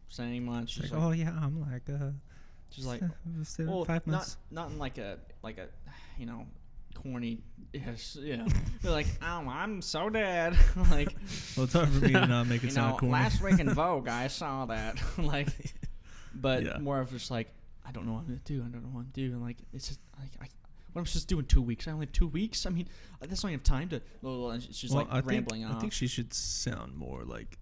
A: saying much. She's
C: Like, oh yeah, I'm like
A: she's like,
C: 5 months.
A: not in like a corny. Yes, yeah. They're like, oh, I'm so dead. Like,
C: well, it's hard for me to not make it sound corny.
A: Last week in Vogue, I saw that. Like, but
C: Yeah.
A: more of just like, I don't know what I'm gonna do. I don't know what I'm doing. And like, it's just like, what am I supposed to do in 2 weeks? I only have 2 weeks. I mean, that's not enough time to. And she's like rambling off.
C: I think she should sound more like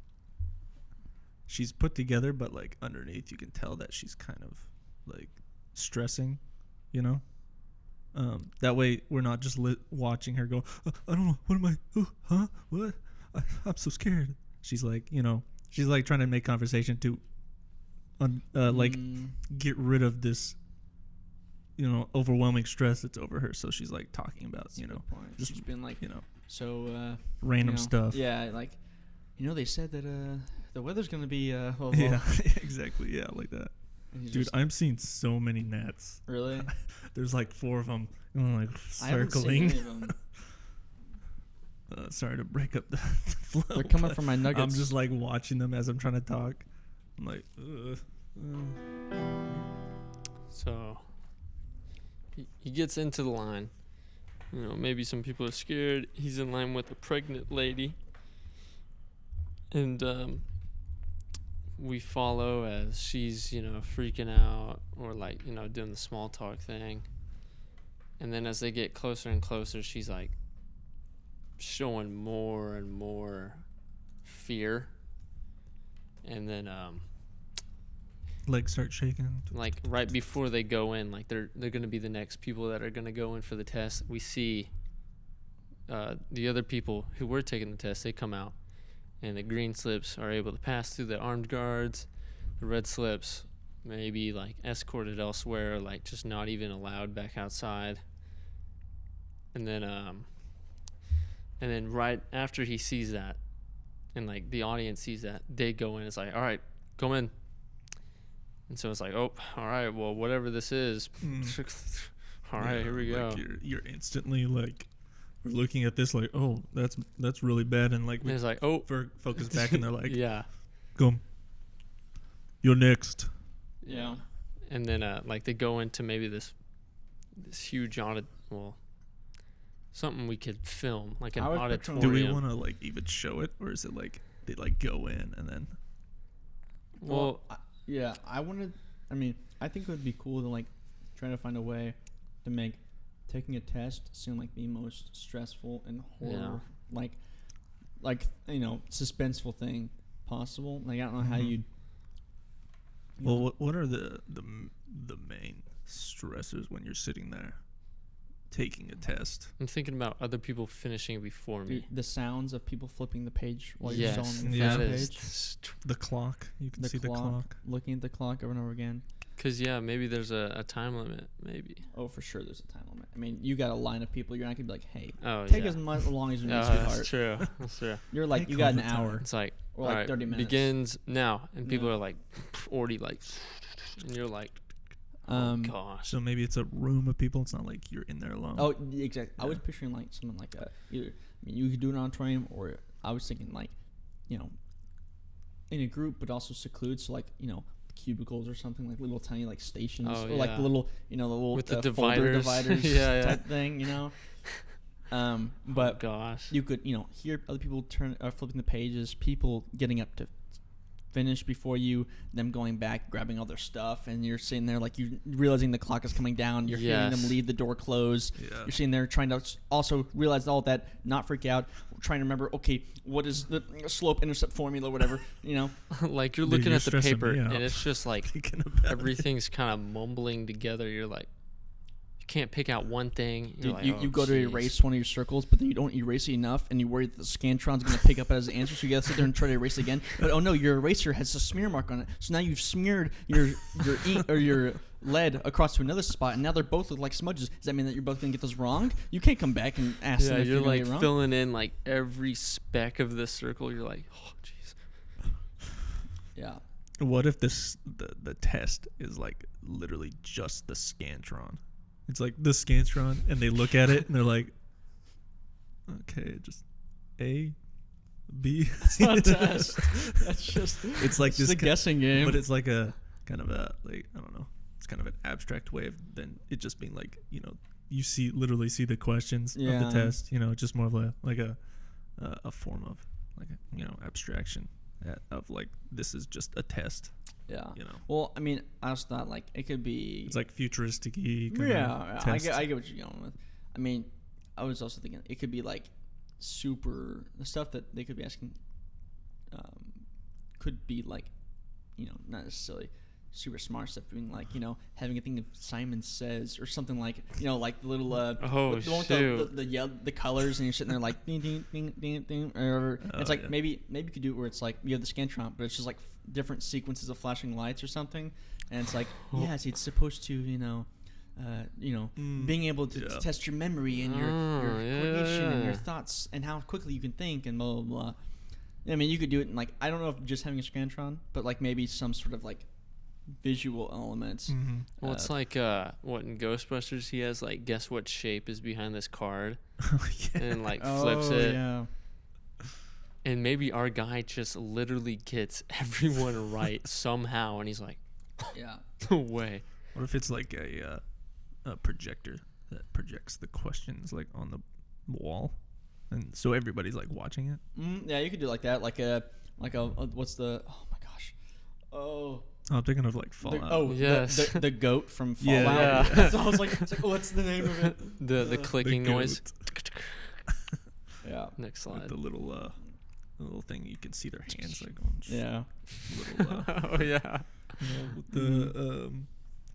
C: she's put together, but like underneath, you can tell that she's kind of like stressing, you know. That way, we're not just watching her go. I don't know. What am I? Huh? What? I'm so scared. She's like, you know, she's like trying to make conversation to, like, get rid of this, you know, overwhelming stress that's over her. So she's like talking about,
A: That's
C: you know,
A: just she's been like,
C: you know,
A: so
C: random stuff.
A: Yeah, like, you know, they said that the weather's gonna be
C: Yeah, exactly. Yeah, like that. Dude, I'm seeing so many gnats.
A: Really?
C: There's like 4 of them, like
A: I haven't seen any
C: circling.
A: of them.
C: Sorry to break up the flow.
A: They're coming
C: but
A: from my nuggets.
C: I'm just like watching them as I'm trying to talk. I'm like,
B: So he gets into the line. You know, maybe some people are scared. He's in line with a pregnant lady. And we follow as she's, you know, freaking out or like, you know, doing the small talk thing. And then as they get closer and closer, she's like showing more and more fear. And then
C: legs start shaking.
B: like right before they go in, like they're gonna be the next people that are gonna go in for the test. We see the other people who were taking the test, they come out, and the green slips are able to pass through the armed guards. The red slips maybe like escorted elsewhere, like just not even allowed back outside. And then right after he sees that, and like the audience sees that, they go in. It's like, all right, go in. And so it's like, oh, all right, well, whatever this is, all right, here we go.
C: Like you're instantly like, we're looking at this like, oh, that's really bad, and like
B: And it's like, oh,
C: focus back, and they're like,
B: yeah.
C: go, you're next.
A: Yeah.
B: And then like they go into maybe this huge something we could film, like an auditorium.
C: Do we want to like even show it, or is it like they like go in and then?
B: Well,
A: yeah, I think it would be cool to like try to find a way to make taking a test seem like the most stressful and horror, like you know, suspenseful thing possible. Like I don't know how you'd.
C: Well, what are the main stressors when you're sitting there taking a test?
B: I'm thinking about other people finishing before me.
A: The sounds of people flipping the page while
B: Yes,
A: you're still on the
C: that
A: first
B: is
A: page.
C: The clock, you can see the clock.
A: Looking at the clock over and over again.
B: Because, maybe there's a time limit, maybe.
A: Oh, for sure there's a time limit. I mean, you got a line of people. You're not going to be like, hey,
B: Oh,
A: take
B: yeah.
A: as long as you need,
B: Oh,
A: sweetheart.
B: that's true. That's true.
A: You're like,
C: Take
A: you got
C: all
A: an
C: the time.
A: hour.
B: It's like,
A: Or
B: all
A: like
B: right,
A: 30 minutes.
B: begins now. And people
A: Yeah.
B: are like already like, and you're like, oh, gosh.
C: So maybe it's a room of people. It's not like you're in there alone.
A: Oh, exactly. I
C: Yeah.
A: was picturing like something like that. Either, I mean, you could do it on a train, or I was thinking like, you know, in a group, but also seclude. So like, you know, cubicles or something, like little tiny like stations,
B: Oh,
A: or like
B: yeah.
A: the little, you know, the little
B: With the
A: folder
B: dividers.
A: dividers
B: Yeah, yeah.
A: type thing, you know. But
B: Gosh.
A: you could, you know, hear other people flipping the pages, people getting up to finish before you, them going back, grabbing all their stuff, and you're sitting there like you realizing the clock is coming down. You're hearing them
B: Yes.
A: leave the door close.
C: Yeah.
A: You're sitting there trying to also realize all that, not freak out, trying to remember, okay, what is the slope intercept formula, whatever, you know.
B: Like you're
C: Dude,
B: looking
C: you're
B: at the
C: stressing
B: paper
C: me out.
B: and it's just like
C: Thinking about it.
B: everything's kind of mumbling together. You're like, you can't pick out one thing. You're like,
A: You
B: oh,
A: go to
B: jeez.
A: erase one of your circles, but then you don't erase it enough, and you worry that the Scantron's going to pick up as an answer, so you got to sit there and try to erase it again. But oh no, your eraser has a smear mark on it, so now you've smeared your ink or your lead across to another spot, and now they're both look like smudges. Does that mean that you're both going to get those wrong? You can't come back and ask them
B: Yeah,
A: if
B: you're
A: gonna
B: like
A: get it wrong.
B: filling in like every speck of the circle. You're like, oh, jeez.
A: Yeah.
C: What if the test is like literally just the Scantron? It's like the Scantron, and they look at it and they're like, okay, just A, B.
A: It's not a test. That's just
C: It's like
A: it's
C: this
A: a guessing game.
C: but it's like a kind of a like I don't know. It's kind of an abstract way of then it just being like, you know, you literally see the questions of the test. You know, just more of a form of like a, you know, abstraction of like this is just a test.
A: Yeah.
C: You know.
A: Well, I mean, I also thought like it could be.
C: It's like futuristic-y.
A: Yeah, I get what you're going with. I mean, I was also thinking it could be like the stuff that they could be asking. Could be like, you know, not necessarily super smart stuff, being like, you know, having a thing of Simon Says or something like, you know, like the little the colors, and you're sitting there like ding ding ding ding ding or it's like maybe you could do it where it's like you have the Scantron, but it's just like different sequences of flashing lights or something, and it's like yes, it's supposed to, you know, being able to test your memory and your coordination and your thoughts and how quickly you can think and blah blah blah. I mean, you could do it in like, I don't know if just having a Scantron, but like maybe some sort of like visual elements.
C: Mm-hmm.
B: Well, it's like what in Ghostbusters he has like guess what shape is behind this card, and like flips it. Yeah. And maybe our guy just literally gets everyone right somehow, and he's like,
A: yeah,
B: no way.
C: What if it's like a projector that projects the questions like on the wall? And so everybody's like watching it.
A: Yeah, you could do like that, like a what's the? Oh my gosh! Oh,
C: I'm thinking of like Fallout.
A: Yes, the goat from Fallout.
B: Yeah.
A: So I was like, what's the name of it?
B: The clicking noise.
A: Yeah.
B: Next slide.
C: Like the little thing you can see their hands like on.
A: Yeah.
C: Little,
B: oh yeah.
C: You know, with the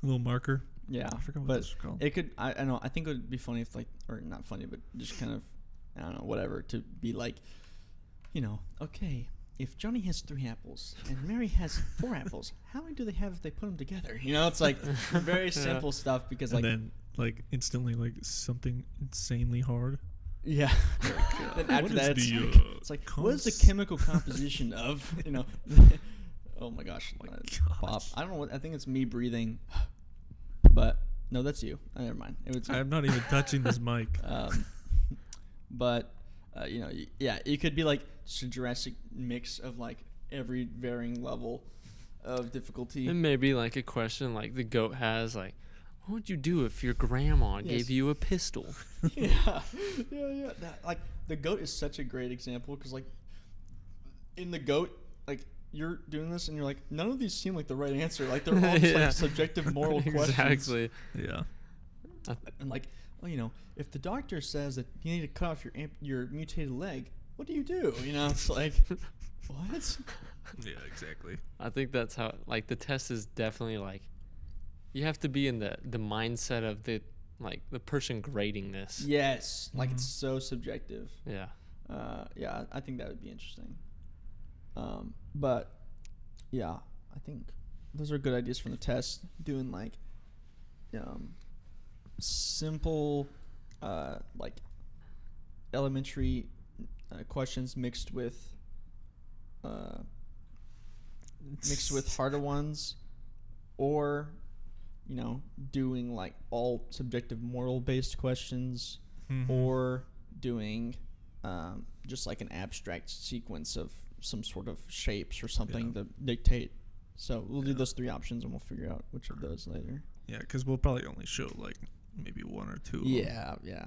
C: little marker.
A: Yeah,
C: I forgot what
A: but
C: those are called.
A: it could. I know. I think it would be funny if like, or not funny, but just kind of. I don't know, whatever, to be like, you know, okay, if Johnny has 3 apples and Mary has 4 apples, how many do they have if they put them together? You know, it's like very simple stuff because
C: and
A: like.
C: And then, like, instantly, like, something insanely hard.
A: Yeah. Then after that, it's like, what is the chemical composition of, you know, oh my gosh. Pop. I don't know what, I think it's me breathing, but no, that's you. Never mind.
C: I'm not even touching this mic.
A: But, you know, yeah, it could be like just a Jurassic mix of like every varying level of difficulty.
B: And maybe like a question like the goat has, like, what would you do if your grandma gave you a pistol?
A: Yeah. Like, the goat is such a great example because, like, in the goat, like, you're doing this and you're like, none of these seem like the right answer. Like, they're all just like subjective moral questions.
B: Exactly.
C: Yeah.
A: And like, well, you know, if the doctor says that you need to cut off your mutated leg, what do? You know, it's like, what?
C: Yeah, exactly.
B: I think that's how, like, the test is definitely like, you have to be in the mindset of the person grading this.
A: Yes, like it's so subjective.
B: Yeah.
A: Yeah, I think that would be interesting. But yeah, I think those are good ideas from the test. Doing like simple, like elementary questions mixed with harder ones, or you know, doing like all subjective moral based questions, or doing just like an abstract sequence of some sort of shapes or something to dictate. So we'll do those 3 options and we'll figure out which of those later.
C: Yeah, because we'll probably only show like maybe 1 or 2 of them.
A: Yeah.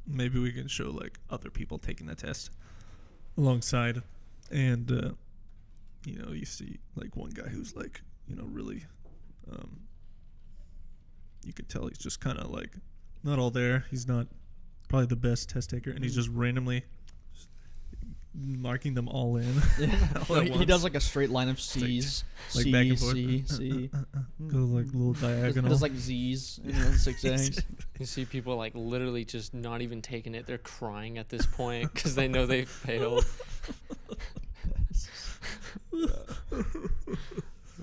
C: Maybe we can show like other people taking the test alongside, and you know, you see like one guy who's like, you know, really you could tell he's just kind of like not all there. He's not probably the best test taker, and he's just randomly marking them all in.
A: He does like a straight line of C's,
C: like
A: C,
C: back and forth.
A: C.
C: Goes like little diagonal.
A: Does like Z's, you know, zigzags.
B: You see people like literally just not even taking it. They're crying at this point because they know they failed.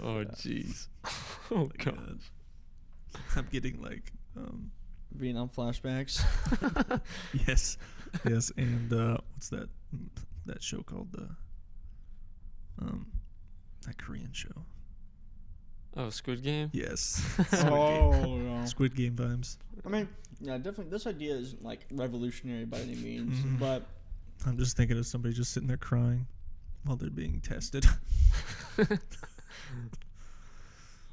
B: Oh jeez. Oh god.
C: I'm getting like
A: Vietnam flashbacks.
C: Yes, and what's that show called? That Korean show.
B: Oh, Squid Game?
C: Yes.
A: Yeah.
C: Squid Game vibes.
A: I mean, yeah, definitely. This idea is like revolutionary by any means, but
C: I'm just thinking of somebody just sitting there crying while they're being tested.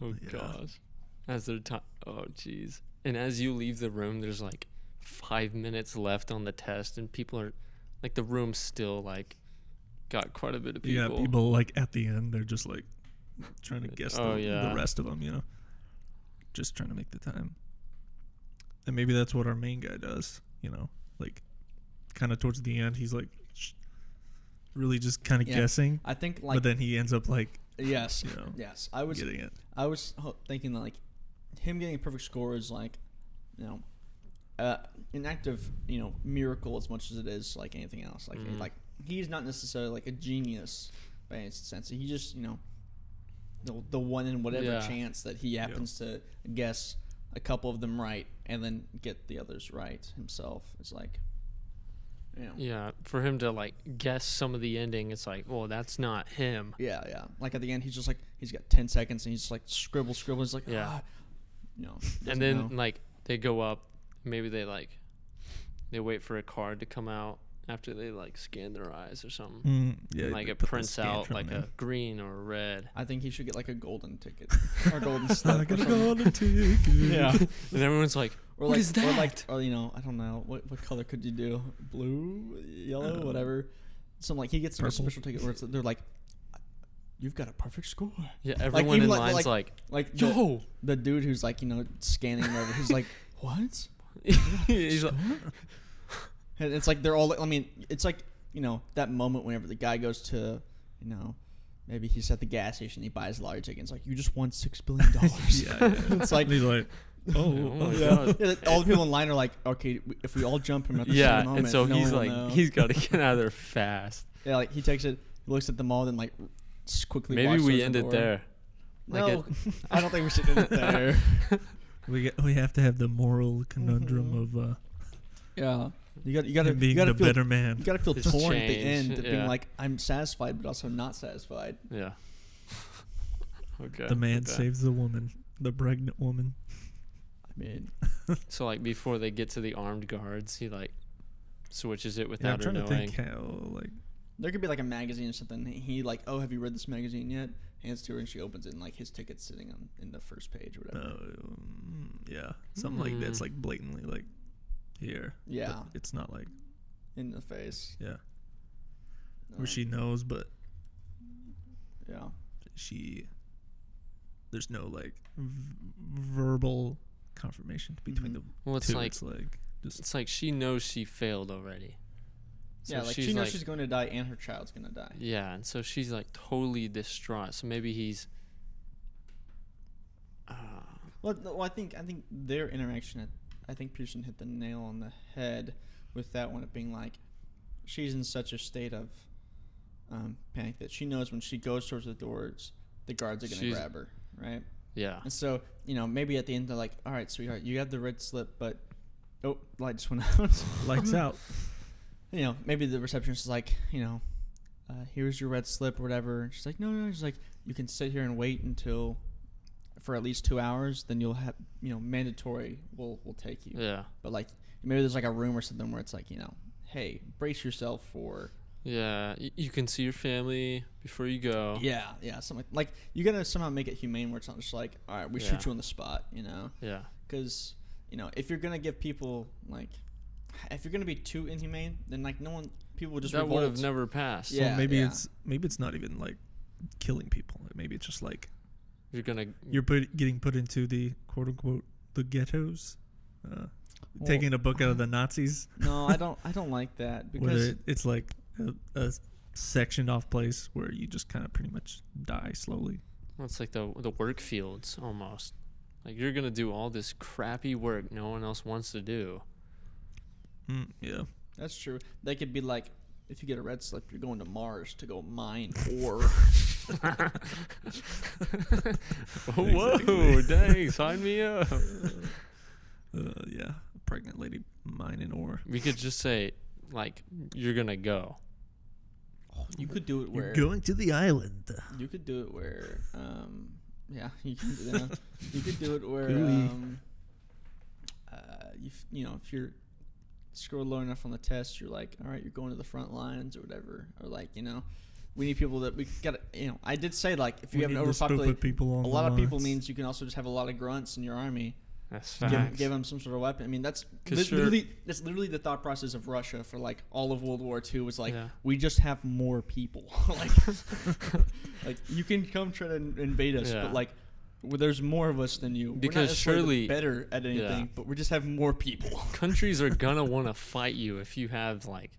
B: Oh gosh. As they're oh jeez. And as you leave the room, there's like 5 minutes left on the test, and people are like, the room's still like got quite a bit of people.
C: Yeah, people like at the end, they're just like trying to guess
B: Oh,
C: the
B: yeah.
C: rest of them, you know, just trying to make the time. And maybe that's what our main guy does, you know, like kind of towards the end, he's like really just kind of
A: Yeah.
C: guessing,
A: I think like
C: but then he ends up like
A: yes,
C: you know,
A: yes. I was
C: getting it.
A: thinking that, like, him getting a perfect score is like, you know, an act of, you know, miracle as much as it is like anything else. Like like he's not necessarily like a genius by any sense. He just, you know, the one in whatever
B: Yeah.
A: chance that he happens to guess a couple of them right and then get the others right himself. It's like, you know.
B: Yeah, for him to like guess some of the ending, it's like, well, that's not him.
A: Yeah, yeah. Like at the end, he's just like, he's got 10 seconds and he's just like scribble. He's like,
B: Yeah.
A: you know.
B: And then like they go up, maybe they wait for a card to come out after they like scan their eyes or something.
C: Yeah,
B: And, like
C: they
B: it
C: put the
B: prints out
C: scantron
B: like
C: in.
B: a green or a red.
A: I think he should get like a golden ticket or golden
C: I
A: slip.
C: got
A: or
C: a
A: something.
C: golden ticket.
A: Yeah.
B: And everyone's like,
A: Or
B: what
A: like,
B: is that?
A: Or like, or you know, I don't know what color could you do? Blue, yellow, whatever. Some like he gets like a
C: Purple.
A: special ticket where they're like, you've got a perfect score.
B: Yeah, everyone
A: even
B: in
A: like-
B: line's
A: like-
B: like,
A: Like
B: yo.
A: the dude who's like, you know, scanning whatever. He's like, what?
B: He's like,
A: And it's like they're all. I mean, it's like, you know, that moment whenever the guy goes to, you know, maybe he's at the gas station, he buys a lottery ticket. It's like, you just won $6 billion.
C: Yeah.
A: It's like,
C: And he's like,
B: oh my
A: yeah.
B: God.
A: Yeah, all the people in line are like, okay, if we all jump him at the
B: Yeah,
A: same moment,
B: and so
A: no
B: he's
A: one will
B: like,
A: know.
B: he's got to get out of there fast.
A: Yeah, like he takes it, looks at them all, then like quickly.
B: Maybe
A: walks
B: we
A: towards
B: end
A: the
B: it
A: door.
B: there. Like
A: No, I don't think we should end it there.
C: we have to have the moral conundrum of
A: Yeah, you got to
C: him being
A: you got to
C: the
A: feel
C: better man.
A: you got to feel
B: It's
A: torn at the
B: change,
A: end, of
B: yeah.
A: being like, I'm satisfied, but also not satisfied.
B: Yeah. Okay.
C: The man
B: okay.
C: saves the woman, the pregnant woman.
A: I mean,
B: So like before they get to the armed guards, he like switches it
C: Yeah, I'm
B: without her
C: trying to
B: knowing.
C: think how like
A: there could be like a magazine or something. He like, oh, have you read this magazine yet? Hands to her, and she opens it, and like his ticket's sitting on in the first page or whatever.
C: yeah, something like that's like blatantly like here.
A: Yeah.
C: but it's not like
A: In the face.
C: yeah,
A: No.
C: where she knows, but
A: Yeah.
C: there's no like verbal confirmation between
A: Mhm.
C: the
B: Well, it's
C: two.
B: like
C: It's like just
B: it's like she knows she failed already. So
A: Yeah, like
B: she's
A: she knows
B: like,
A: she's going to die and her child's going to die.
B: yeah, and so she's like totally distraught. So maybe he's.
A: Well, I think their interaction, I think Pearson hit the nail on the head with that one. It being like, she's in such a state of panic that she knows when she goes towards the doors, the guards are going to
B: She's-
A: grab her, right?
B: Yeah.
A: And so, you know, maybe at the end they're like, all right, sweetheart, you have the red slip, but oh, light just went out.
C: lights out.
A: You know, maybe the receptionist is like, you know, here's your red slip or whatever. And she's like, no. She's like, you can sit here and wait until for at least 2 hours. Then you'll have, you know, mandatory will take you.
B: Yeah.
A: But like, maybe there's like a room or something where it's like, you know, hey, brace yourself for.
B: Yeah. You can see your family before you go.
A: Yeah, something like you gotta somehow make it humane where it's not just like, all right, we
B: Yeah.
A: shoot you on the spot, you know.
B: Yeah.
A: Because, you know, if you're going to give people, like, if you're going to be too inhumane, then, like, people will just
B: That would
A: revolt.
B: have never passed.
A: Yeah.
C: Well, maybe it's not even like killing people. Maybe it's just like
B: You're gonna.
C: you're getting put into the quote unquote the ghettos, taking a book out of the Nazis.
A: No, I don't like that
C: Where
A: because
C: it's like a sectioned off place where you just kind of pretty much die slowly.
B: Well, it's like the work fields almost. Like you're gonna do all this crappy work no one else wants to do.
C: Yeah.
A: that's true. They could be like, if you get a red slip, you're going to Mars to go mine ore.
B: Whoa, dang, sign me up.
C: Yeah. A pregnant lady mining ore.
B: We could just say, like, you're gonna go.
A: You could do it where
C: You're going to the island.
A: you could do it where yeah, you can you could do it where
C: Gooey.
A: you know, if you're score low enough on the test, you're like, all right, you're going to the front lines or whatever, or like, you know, we need people that we got. I did say like if you
C: We
A: have an
C: need the stupid
A: overpopulated,
C: people on
A: a
C: the
A: lot of people
C: lines.
A: means you can also just have a lot of grunts in your army.
B: That's
A: Give
B: facts.
A: them some sort of weapon. I mean, that's
B: 'Cause
A: that's literally the thought process of Russia for like all of World War II was like
B: Yeah.
A: we just have more people. like, like you can come try to invade us,
B: Yeah.
A: but like there's more of us than you. We're not
B: Because
A: necessarily
B: surely-
A: better at anything,
B: Yeah.
A: but we just have more people.
B: Countries are gonna want to fight you if you have like,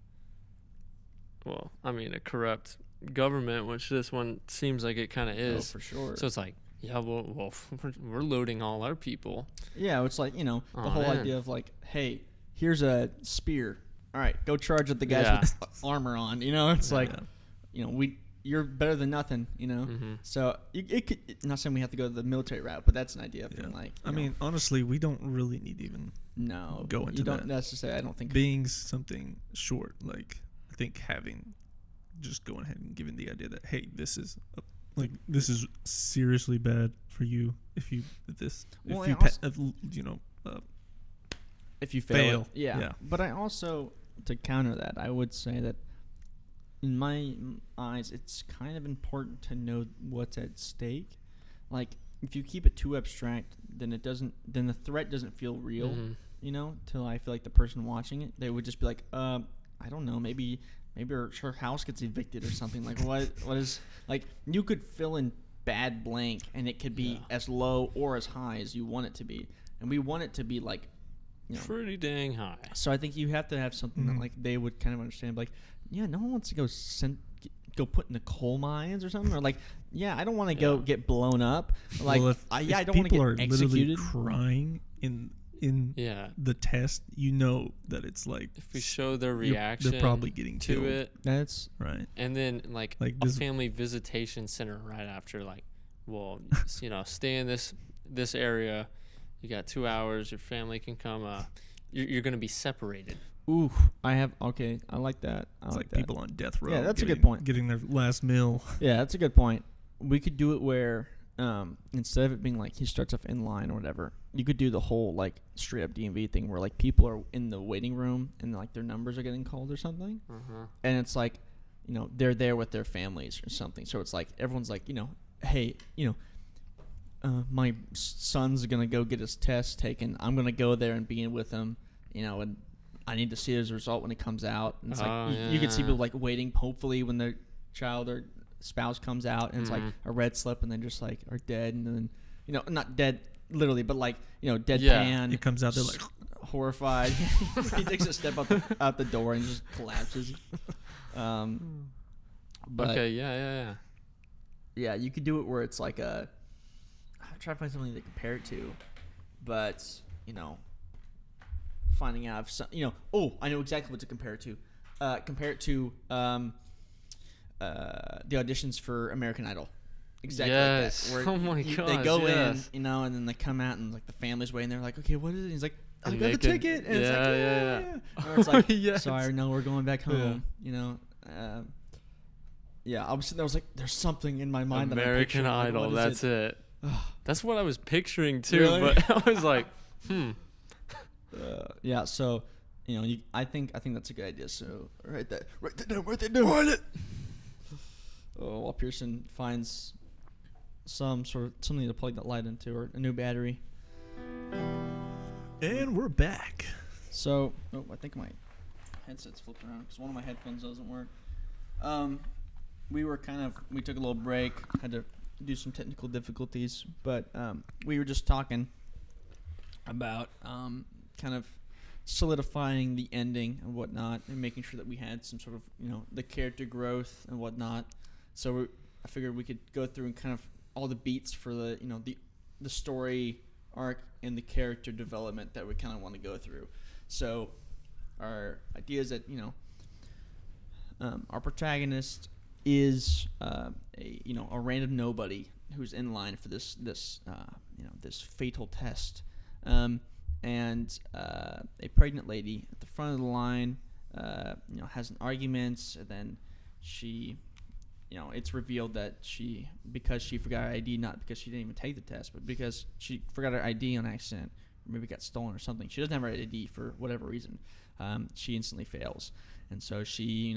B: well, I mean, a corrupt government, which this one seems like it kind of
A: Oh,
B: is.
A: for sure.
B: So it's like, yeah, well, we're loading all our people.
A: Yeah, it's like, the
B: Aw,
A: whole
B: man.
A: idea of like, hey, here's a spear. All right, go charge at the guys
B: Yeah.
A: with armor on. It's like,
C: Yeah.
A: you're better than nothing,
B: Mm-hmm.
A: So it could, not saying we have to go the military route, but that's an idea of
C: Yeah.
A: like,
C: I mean, honestly, we don't really need even
A: no,
C: go into
A: you don't
C: that.
A: necessarily. I don't think.
C: being something short. Like, I think having just going ahead and giving the idea that, hey, this is seriously bad for you if
A: Well,
C: if you
A: I also- if you fail,
C: fail.
A: Yeah.
C: Yeah.
A: But I also, to counter that, I would say that in my eyes, it's kind of important to know what's at stake. Like, if you keep it too abstract, then the threat doesn't feel real.
B: Mhm.
A: Till I feel like the person watching it, they would just be like, I don't know, maybe her house gets evicted or something. Like, what is, like, you could fill in bad blank, and it could be as low or as high as you want it to be. And we want it to be, like,
B: Pretty dang high.
A: so I think you have to have something that,
C: Mhm.
A: like, they would kind of understand. Like, yeah, no one wants to go put in the coal mines or something. Or, like, yeah, I don't want to go
B: Yeah.
A: get blown up. Like,
C: well, if
A: I
C: if
A: don't want to
C: people
A: get
C: are literally
A: executed.
C: crying in
B: Yeah.
C: the test, that it's like
B: If we show their
C: you're-
B: reaction
C: they're probably getting
B: to
C: killed.
B: it,
A: That's
C: Right.
B: and then like a
C: this-
B: family visitation center right after, like, well, stay in this area. You got 2 hours. Your family can come. You're gonna be separated.
A: ooh. I like that. I
C: It's
A: like
C: like
A: that.
C: people on death row.
A: Yeah, that's a good point.
C: Getting their last meal.
A: Yeah, that's a good point. We could do it where instead of it being like he starts off in line or whatever, you could do the whole like straight up DMV thing where like people are in the waiting room and like their numbers are getting called or something, and it's like they're there with their families or something. So it's like everyone's like hey my son's gonna go get his test taken. I'm gonna go there and be in with him, and I need to see his result when it comes out. And it's like you can see people like waiting, hopefully when their child or spouse comes out, and it's like a red slip, and then just like are dead, and then not dead literally, but like deadpan.
C: It comes out, they're like,
A: horrified. He takes a step out the door and just collapses. But
B: Okay. Yeah.
A: yeah, you could do it where it's like I'm trying to find something to compare it to, but finding out if some, I know exactly what to compare it to. Compare it to the auditions for American Idol. Exactly.
B: Yes.
A: Like that,
B: Oh my
A: they
B: gosh,
A: go
B: yes.
A: in, and then they come out, and like the family's waiting. They're like, okay, what is it? And he's like, I
B: And
A: got
B: they
A: the
B: could-
A: ticket. And it's
B: yeah,
A: like,
B: yeah.
A: Or it's like,
B: Yes.
A: sorry, no, we're going back
B: Yeah.
A: home. Yeah, I was sitting there. I was like, there's something in my mind that I'm
B: American
A: picturing, like,
B: Idol.
A: what is
B: That's it. That's what I was picturing too.
A: Really?
B: But I was like,
A: Yeah, so I think that's a good idea. So write that down. Write it. Oh, while Pearson finds something to plug that light into, or a new battery.
C: and we're back.
A: So, I think my headset's flipped around because one of my headphones doesn't work. We took a little break, had to do some technical difficulties, but we were just talking about kind of solidifying the ending and whatnot, and making sure that we had some sort of the character growth and whatnot. So I figured we could go through and kind of all the beats for the the story arc and the character development that we kind of want to go through. So our idea is that our protagonist is a random nobody who's in line for this fatal test, and a pregnant lady at the front of the line has an argument, and then she it's revealed that because she forgot her ID, not because she didn't even take the test, but because she forgot her ID on accident, or maybe got stolen or something. She doesn't have her ID for whatever reason. She instantly fails, and so she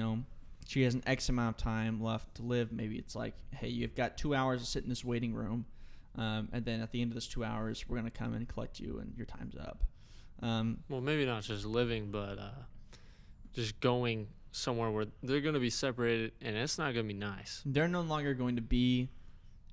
A: she has an X amount of time left to live. Maybe it's like, hey, you've got 2 hours to sit in this waiting room, and then at the end of this 2 hours, we're gonna come and collect you, and your time's up.
B: Well, maybe not just living, but just going somewhere where they're gonna be separated, and it's not gonna be nice.
A: They're no longer going to be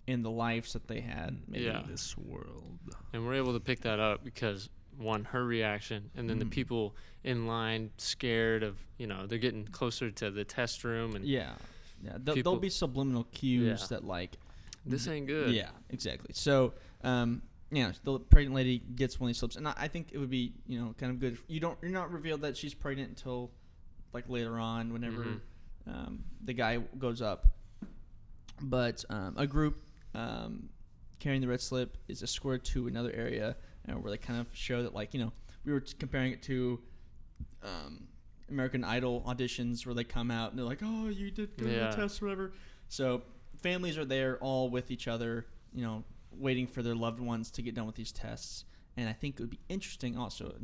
A: in the lives that they had. Maybe.
B: Yeah.
C: In this world.
B: And we're able to pick that up because, one, her reaction, and then the people in line scared of, they're getting closer to the test room. And
A: There'll be subliminal cues that, like,
B: this ain't good.
A: Yeah, exactly. So, the pregnant lady gets one of these slips, and I think it would be, kind of good. You're not revealed that she's pregnant until, like, later on, whenever the guy goes up. But a group carrying the red slip is escorted to another area where they kind of show that, like, we were comparing it to American Idol auditions where they come out and they're like, oh, you did good on the test or whatever. So families are there all with each other, waiting for their loved ones to get done with these tests. And I think it would be interesting also,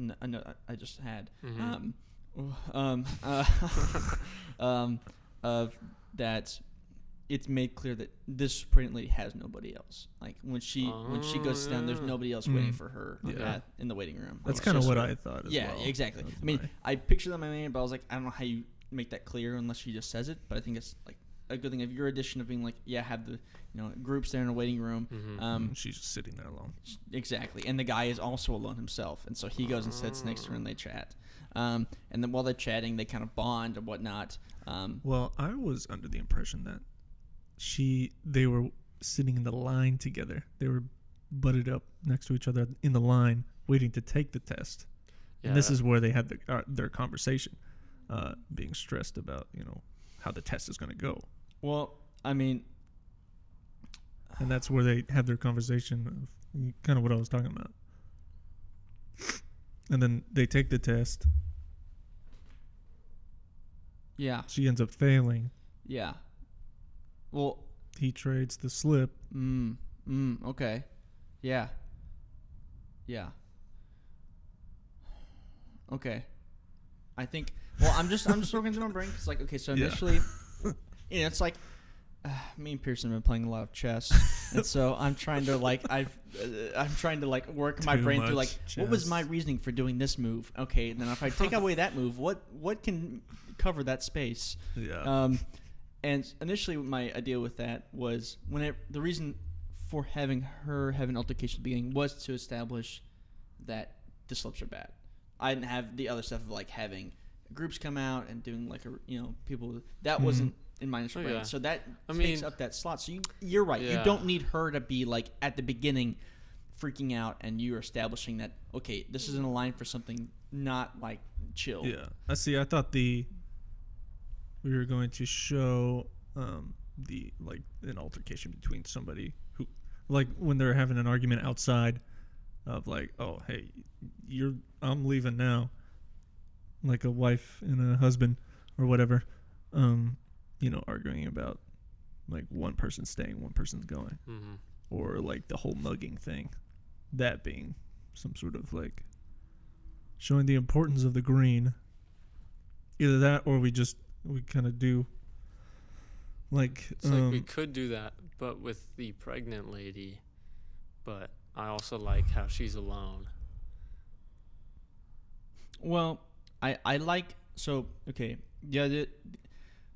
A: I just had, of that it's made clear that this pregnant lady has nobody else. Like when she goes down, there's nobody else waiting for her in the waiting room.
C: That's kind of what I thought as well.
A: Yeah, exactly. I mean, I pictured that in my mind, but I was like, I don't know how you make that clear unless she just says it. But I think it's like a good thing of your addition of being like, have the groups there in a waiting room.
C: She's just sitting there alone.
A: Exactly, and the guy is also alone himself, and so he goes and sits next to her and they chat. And then while they're chatting, they kind of bond and whatnot.
C: Well, I was under the impression that they were sitting in the line together. They were butted up next to each other in the line, waiting to take the test. Yeah, and this is where they had their conversation, being stressed about how the test is going to go.
A: Well, I mean,
C: and that's where they had their conversation of kind of what I was talking about. And then they take the test.
A: Yeah.
C: She ends up failing.
A: Yeah. Well,
C: he trades the slip.
A: Okay. Yeah. Yeah. Okay. I think. Well, I'm just working through my brain because, like, okay, so initially, it's like me and Pearson have been playing a lot of chess, and so I'm trying to like work my brain through like chess. What was my reasoning for doing this move? Okay, and then if I take away that move, what can cover that space?
C: Yeah.
A: And initially, my idea with that was the reason for having her have an altercation at the beginning was to establish that the slips are bad. I didn't have the other stuff of like having groups come out and doing like people that wasn't in my initial brain. So that takes up that slot. So you're right. You don't need her to be like at the beginning freaking out, and you're establishing that okay, this is in a line for something not like chill.
C: Yeah, I see. I thought we were going to show the like an altercation between somebody who, like when they're having an argument outside of like, oh hey, I'm leaving now, like a wife and a husband or whatever, arguing about like one person staying, one person's going, or like the whole mugging thing, that being some sort of like showing the importance of the green. Either that or we kind of do like
B: it's like we could do that but with the pregnant lady, but I also like how she's alone.
A: Well, I like so okay yeah.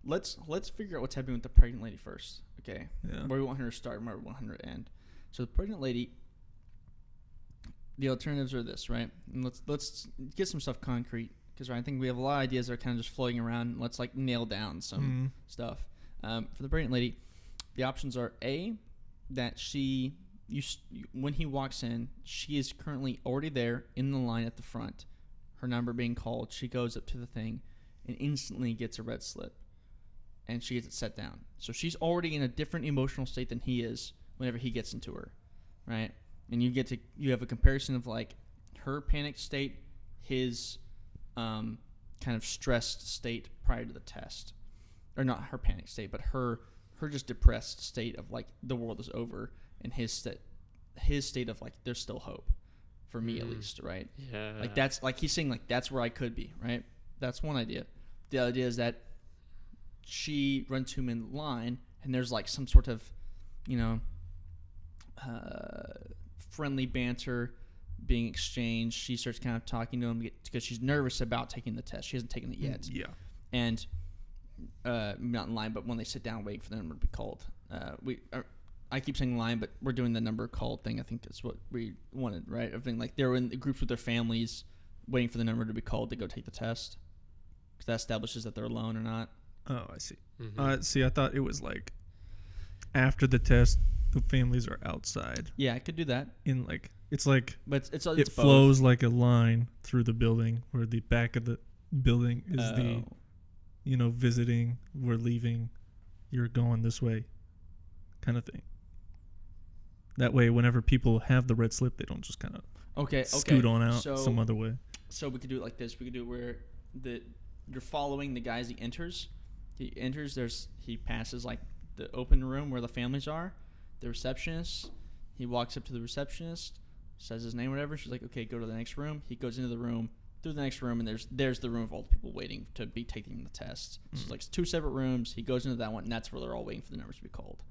A: Let's figure out what's happening with the pregnant lady first. Okay, where we want her to start, and where we want her to end. So the pregnant lady. The alternatives are this, right? And let's get some stuff concrete. Because I think we have a lot of ideas that are kind of just floating around. Let's like nail down some stuff. For the pregnant lady, the options are A, that when he walks in, she is currently already there in the line at the front. Her number being called, she goes up to the thing and instantly gets a red slip. And she gets it set down. So she's already in a different emotional state than he is whenever he gets into her, right? And you have a comparison of like her panic state, his kind of stressed state prior to the test, or not her panic state, but her just depressed state of like the world is over, and his state of like there's still hope for me at least, right?
B: Yeah.
A: Like that's like he's saying like that's where I could be, right? That's one idea. The other idea is that she runs to him in line, and there's like some sort of, you know, friendly banter being exchanged. She starts kind of talking to him because she's nervous about taking the test. She hasn't taken it yet.
C: Yeah.
A: And not in line, but when they sit down waiting for the number to be called. I keep saying line, but we're doing the number called thing. I think that's what we wanted, right? Of being like they're in groups with their families waiting for the number to be called to go take the test. Because that establishes that they're alone or not.
C: Oh, I see.
B: Mm-hmm.
C: See, I thought it was like after the test, the families are outside.
A: Yeah, I could do that.
C: In like, it's like
A: But it's
C: it
A: both.
C: flows like a line through the building, where the back of the building is the, you know, visiting, we're leaving, you're going this way, kind of thing. That way, whenever people have the red slip, they don't just kind of scoot on out some other way.
A: So we could do it like this. We could do it where you're following the guy as he enters. He enters. He passes like the open room where the families are. The receptionist. He walks up to the receptionist, says his name, whatever. She's like, "Okay, go to the next room." He goes into the room, through the next room, and there's the room of all the people waiting to be taking the test. So it's like 2 separate rooms. He goes into that one, and that's where they're all waiting for the numbers to be called.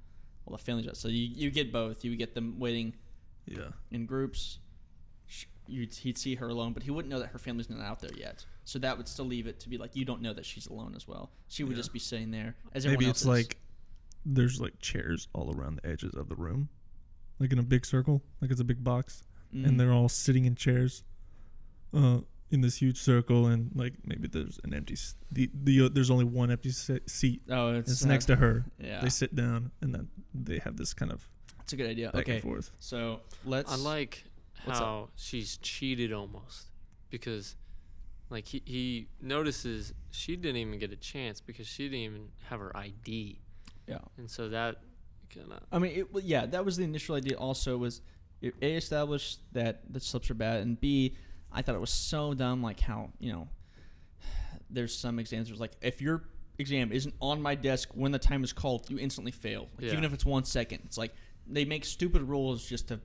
A: Well, the families are. So you get both. You get them waiting.
C: Yeah.
A: In groups. He'd see her alone, but he wouldn't know that her family's not out there yet. So that would still leave it to be like, you don't know that she's alone as well. She would just be sitting there as everyone
C: Maybe
A: else
C: it's like there's like chairs all around the edges of the room, like in a big circle, like it's a big box, and they're all sitting in chairs in this huge circle, and like maybe there's an empty there's only one empty seat.
A: Oh, it's
C: next to her.
A: Yeah.
C: They sit down, and then they have this kind of
A: That's a good idea.
C: back
A: Okay.
C: and forth.
A: So let's.
B: I like
A: What's
B: how she's cheated almost, because like he notices she didn't even get a chance because she didn't even have her ID.
A: Yeah.
B: And so that kind of.
A: I mean, that was the initial idea. Also, was it A, established that the slips are bad, and B, I thought it was so dumb. Like how, you know, there's some exams where it's like, if your exam isn't on my desk when the time is called, you instantly fail. Like, even if it's 1 second, it's like they make stupid rules just to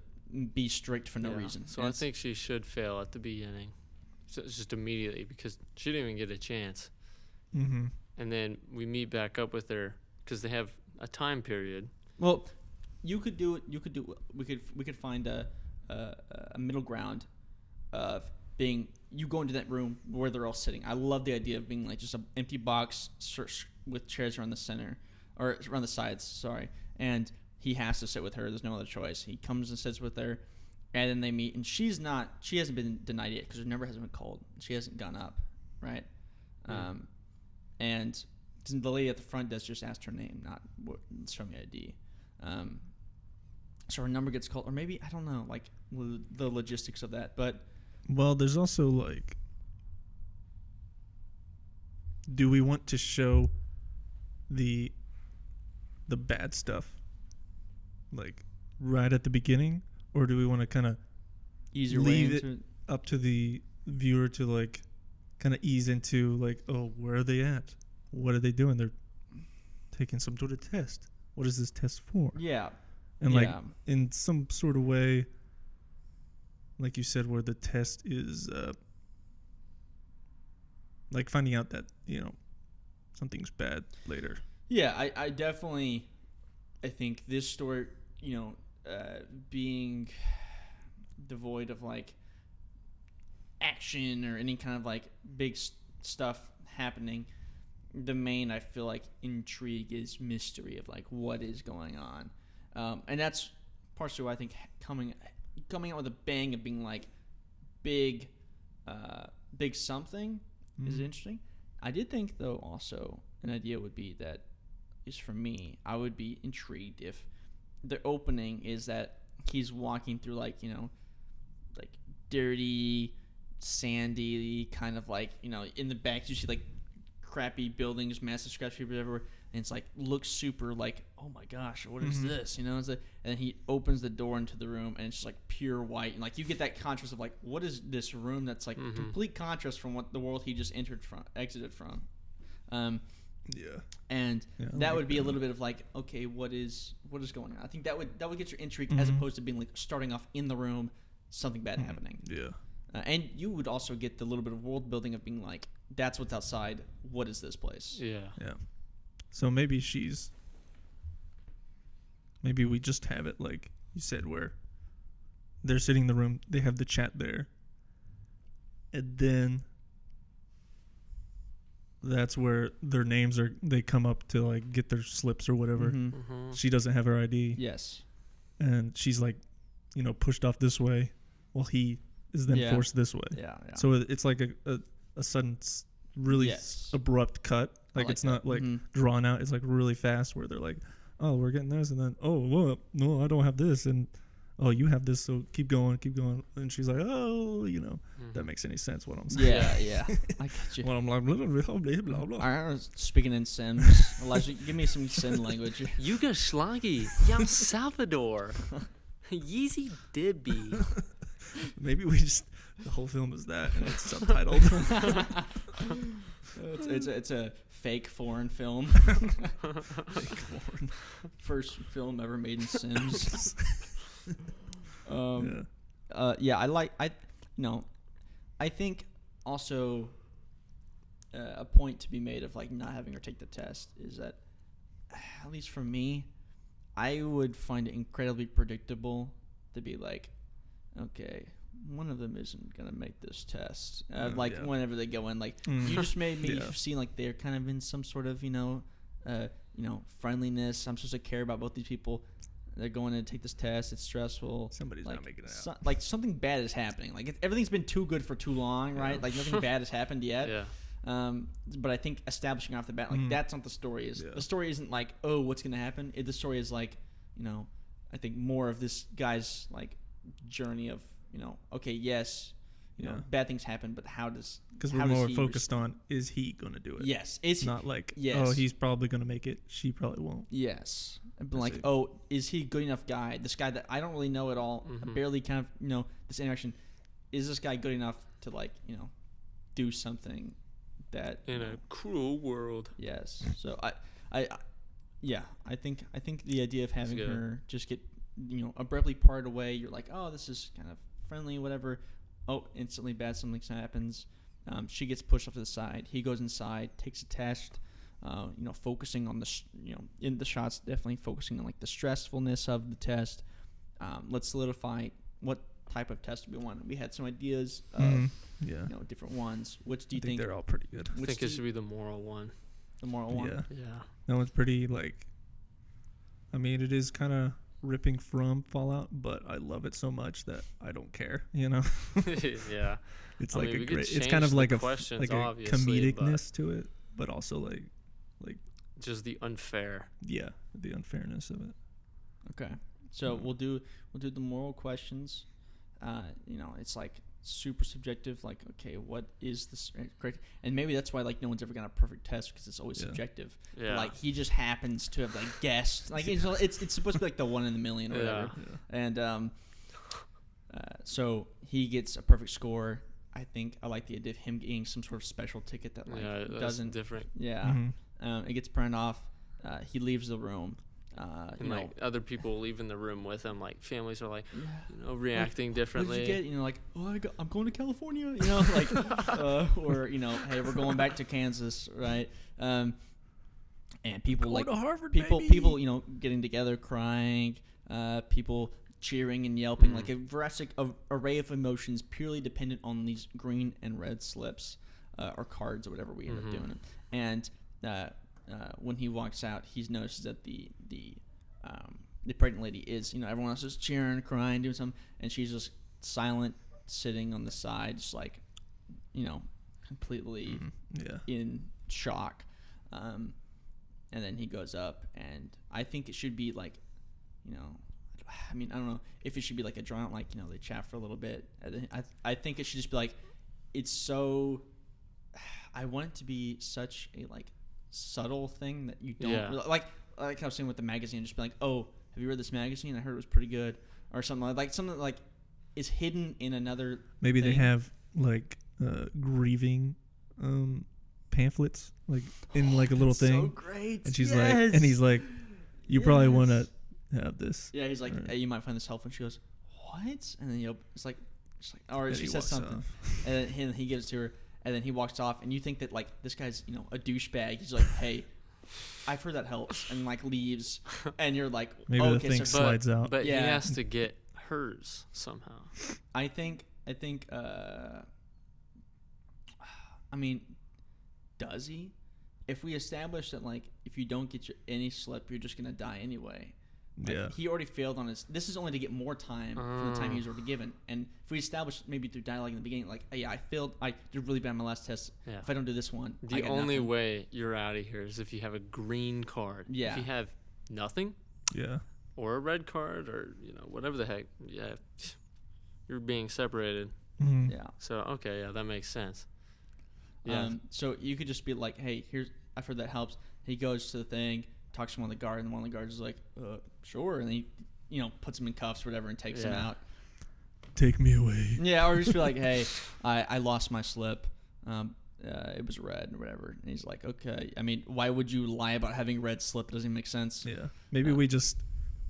A: be strict for no reason.
B: So I think she should fail at the beginning, so it's just immediately, because she didn't even get a chance.
C: Mm-hmm.
B: And then we meet back up with her because they have a time period.
A: Well, you could do it. We could find a middle ground of being you go into that room where they're all sitting. I love the idea of being like just an empty box with chairs around the center or around the sides. Sorry, and he has to sit with her. There's no other choice. He comes and sits with her, and then they meet. And she hasn't been denied yet because her number hasn't been called. She hasn't gone up, right? And the lady at the front does just ask her name, not show me ID. So her number gets called, or maybe, I don't know, like the logistics of that. But
C: well, there's also like, do we want to show the bad stuff like right at the beginning, or do we want to kind of leave it up to the viewer to like kind of ease into like, oh, where are they at? What are they doing? They're taking some sort of test. What is this test for?
A: Yeah.
C: And like in some sort of way, like you said, where the test is like finding out that, you know, something's bad later.
A: Yeah, I definitely, I think this story, you know, being devoid of like action or any kind of like big stuff happening, the main, I feel like, intrigue is mystery of like what is going on, and that's partially why I think coming out with a bang of being like big something is interesting. I did think though also an idea would be that, at least for me, I would be intrigued if the opening is that he's walking through like, you know, like dirty, sandy kind of like, you know, in the back you see like crappy buildings, massive skyscrapers everywhere, and it's like looks super like, oh my gosh, what is this? You know, it's like, and then he opens the door into the room and it's just like pure white, and like you get that contrast of like, what is this room that's like complete contrast from what the world he just exited from. And that would be a little bit of like, okay, what is going on? I think that would get your intrigue as opposed to being like starting off in the room, something bad happening. And you would also get the little bit of world building of being like, that's what's outside. What is this place?
B: Yeah.
C: So maybe we just have it like you said, where they're sitting in the room, they have the chat there, and then that's where their names they come up to like get their slips or whatever. She doesn't have her ID.
A: Yes.
C: And she's like, pushed off this way, while he is then forced this way.
A: Yeah.
C: So it's like a sudden, really abrupt cut. Like it's not like drawn out. It's like really fast, where they're like, "Oh, we're getting this," and then, "Oh, well, no, I don't have this," and, "Oh, you have this, so keep going." And she's like, "Oh, that makes any sense what I'm saying."
A: Yeah. I get you.
C: When I'm like, blah, blah, blah, blah, blah.
A: I was speaking in Sims. Elijah, give me some Sim language.
B: Yugoslagi, Yam Salvador, Yeezy Dibby.
C: Maybe the whole film is that, and it's subtitled.
A: It's a fake foreign film.
C: Fake foreign.
A: First film ever made in Sims.
C: Yeah.
A: I think also a point to be made of like not having her take the test is that, at least for me, I would find it incredibly predictable to be like, okay, one of them isn't gonna make this test. Whenever they go in, like you just made me seem like they're kind of in some sort of friendliness. I'm supposed to care about both these people. They're going to take this test. It's stressful.
C: Somebody's not making it out.
A: Like something bad is happening. Like everything's been too good for too long, right? Like nothing bad has happened yet.
B: Yeah.
A: But I think establishing off the bat, like that's not the story. The story isn't like, oh, what's going to happen? The story is like, I think more of this guy's like journey of, okay, yes, bad things happen, but how does?
C: Because we're more focused on, is he going to do it?
A: Yes,
C: it's not like, oh, he's probably going to make it. She probably won't.
A: Yes, but like, oh, is he a good enough guy? This guy that I don't really know at all, barely kind of this interaction. Is this guy good enough to like do something that
B: in a cruel world?
A: Yes. So I think the idea of having her just get abruptly parted away. You're like, oh, this is kind of friendly, whatever. Oh, instantly bad something happens. She gets pushed off to the side. He goes inside, takes a test. Focusing on in the shots, definitely focusing on like the stressfulness of the test. Let's solidify what type of test we want. We had some ideas of different ones. Which do you think?
C: They're all pretty good.
B: I think it should be the moral one.
A: The moral one?
B: Yeah.
C: That one's pretty it is kind of ripping from Fallout, but I love it so much that I don't care,
B: Yeah.
C: It's like a great, it's kind of like a comedicness to it, but also like
B: just the unfair.
C: Yeah, the unfairness of it.
A: Okay. So we'll do the moral questions. It's like super subjective. Like, okay, what is this correct? And maybe that's why like no one's ever got a perfect test, because it's always subjective.
B: Yeah.
A: Like he just happens to have like guessed. Like it's supposed to be like the 1 in a million or whatever. Yeah. And so he gets a perfect score. I think I like the idea of him getting some sort of special ticket that like doesn't
B: different.
A: Yeah. Mm-hmm. It gets printed off. He leaves the room.
B: And other people leaving the room with him, like families are like, reacting differently.
A: What did you get? Like, oh, I'm going to California. Or hey, we're going back to Kansas, right? And people
C: going to Harvard,
A: people, getting together, crying, people cheering and yelping, like a array of emotions purely dependent on these green and red slips or cards or whatever we end up doing. And when he walks out, he notices that the pregnant lady is, everyone else is cheering, crying, doing something, and she's just silent, sitting on the side, just like, completely in shock. And then he goes up, and I think it should be like, I don't know if it should be like a drawn out, like, they chat for a little bit. I think it should just be like, it's so, I want it to be such a like subtle thing that you don't like I was saying with the magazine, just be like, oh, have you read this magazine? I heard it was pretty good, or something like something like is hidden in another.
C: Maybe
A: thing.
C: They have like grieving pamphlets like in like a little thing.
A: So great.
C: And she's like, and he's like, you probably want to have this.
A: Yeah, he's like, hey, you might find this helpful. And she goes, what? And then it's like, or she says something, and then he gives it to her. And then he walks off, and you think that like this guy's a douchebag. He's like, hey, I've heard that helps, and like leaves, and you're like,
C: Maybe
A: oh,
C: the
A: okay,
C: thing
A: so
C: slides out.
B: But
A: Yeah.
B: he has to get hers somehow.
A: I think. I mean, does he? If we establish that, like, if you don't get any slip, you're just gonna die anyway. Like,
C: Yeah.
A: he already failed on his. This is only to get more time from the time he was already given. And if we establish maybe through dialogue in the beginning, like, hey, I failed. I did really bad on my last test.
B: Yeah.
A: If I don't do this one, I
B: The
A: get
B: only
A: nothing.
B: way you're out of here is if you have a green card.
A: Yeah.
B: If you have nothing
C: Yeah.
B: or a red card or whatever the heck, yeah, you're being separated.
C: Mhm.
A: Yeah.
B: So okay, yeah, that makes sense. Yeah.
A: So you could just be like, hey, I've heard that helps. He goes to the thing, talks to one of the guards, and one of the guards is like, sure, and he, puts him in cuffs, or whatever, and takes him
B: Yeah.
A: out.
C: Take me away.
A: Yeah, or just be like, hey, I lost my slip. It was red or whatever. And he's like, okay. I mean, why would you lie about having a red slip? It doesn't make sense.
C: Yeah. Maybe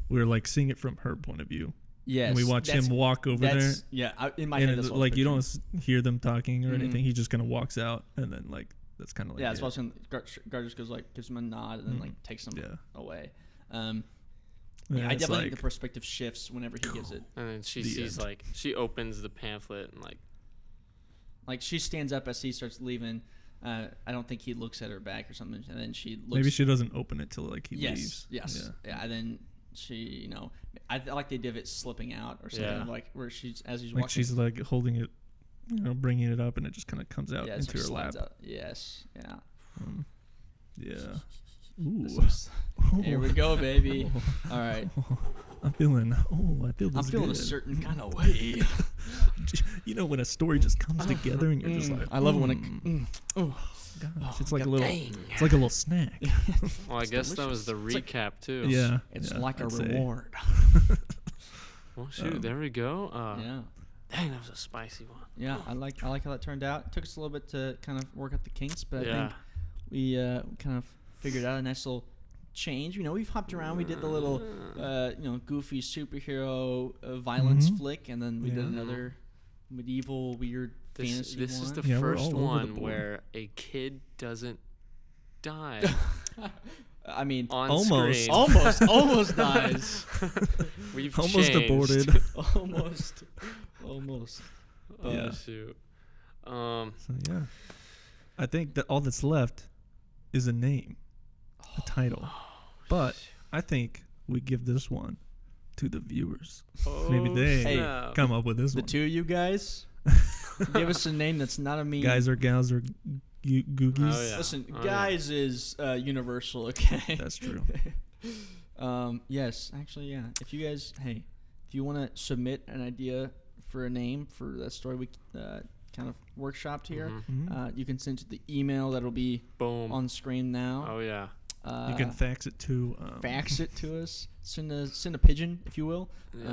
C: we're like seeing it from her point of view.
A: Yes.
C: And we watch him walk over there.
A: Yeah, in my
C: And
A: head, that's what I was
C: like you
A: picturing.
C: don't hear them talking or
A: Mhm.
C: anything. He just kind of walks out, and then like that's kind of like
A: Yeah, that's what I was saying. Guard just goes like, gives him a nod, and then like takes him
C: Yeah.
A: away.
C: Yeah,
A: I
C: it's
A: definitely
C: like,
A: think the perspective shifts whenever he gives it.
B: And then she
C: The
B: sees
C: end.
B: like she opens the pamphlet and like
A: Like she stands up as he starts leaving. I don't think he looks at her back or something, and then she looks.
C: maybe she doesn't open it till like he
A: Yes.
C: leaves.
A: Yes. Yeah. And then she, I like the idea of it slipping out or something,
B: Yeah.
A: like where she's as he's
C: Like
A: walking.
C: she's like holding it, bringing it up, and it just kind of comes out
A: Yeah, it
C: into her
A: sort of
C: lap.
A: slides out. Yes. Yeah.
C: Yeah. Ooh.
A: This is- Here we go, baby. All right.
C: I'm feeling. I feel this.
A: I'm feeling
C: good.
A: a certain kind of way.
C: When a story just comes together and you're just like,
A: I love it when it.
C: gosh, it's like a
A: God
C: little.
A: dang.
C: It's like a little snack.
B: well, I guess that was the
A: It's like-
B: recap too.
C: Yeah.
A: It's
C: yeah,
A: like a
C: I'd say.
A: reward.
B: Well, shoot, there we go.
A: Yeah.
B: Dang, that was a spicy one.
A: Yeah. I like how that turned out. It took us a little bit to kind of work out the kinks, but I
B: Yeah.
A: think we kind of figured out a nice little change. We've hopped around. We did the little, goofy superhero violence
C: Mhm.
A: flick, and then we did
C: Yeah.
A: another medieval weird fantasy
B: This
A: one.
B: is the
C: Yeah, we're
B: first
C: all over the
B: one
C: board.
B: where a kid doesn't die
A: I mean,
B: on
C: Almost.
B: screen.
A: almost dies.
B: We've
C: Almost
B: changed.
C: aborted.
A: almost.
B: Oh
C: Yeah.
B: shoot.
C: So yeah, I think that all that's left is a name, a title. But I think we give this one to the viewers. Maybe they
A: Hey,
B: snap.
C: come up with this
A: The
C: one.
A: two of you guys, give us a name that's not a me.
C: Guys or gals or googies.
B: Oh, yeah.
A: Listen,
B: Oh,
A: guys is universal, okay?
C: That's true.
A: Yes, actually, yeah. If you guys, if you want to submit an idea for a name for that story we kind of workshopped here,
C: Mhm.
A: you can send it to the email that'll be
B: Boom.
A: on screen now.
B: Oh yeah.
C: You can fax it to.
A: Fax it to us. Send a pigeon, if you will.
B: Yeah.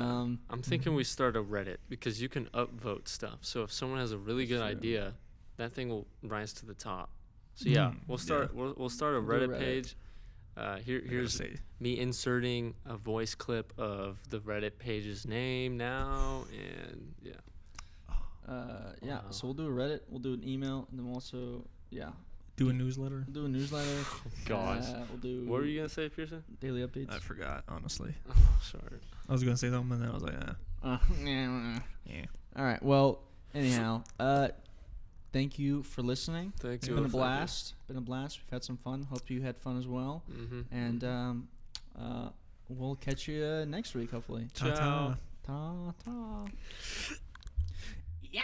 B: I'm thinking we start a Reddit because you can upvote stuff. So if someone has a really good idea, that thing will rise to the top. So yeah, we'll start.
C: yeah.
B: We'll start a
A: We'll do
B: Reddit
A: Reddit.
B: page. Here's me inserting a voice clip of the Reddit page's name now, and yeah.
A: Yeah,
B: Wow.
A: so we'll do a Reddit, we'll do an email, and then we'll also,
C: do a newsletter.
A: we'll do a newsletter.
B: Gosh.
A: We'll do
B: What were you gonna say, Pearson?
A: daily updates.
C: I forgot, honestly.
B: Oh, sorry.
C: I was gonna say something, and then I was like,
A: Yeah.
C: yeah.
A: All right. Well, anyhow, thank you for listening.
B: Thanks.
A: It's been a blast. We've had some fun. Hope you had fun as well.
B: Mm-hmm.
A: And we'll catch you next week, hopefully.
C: Ta-ta.
A: Ta ta.
D: Yeah.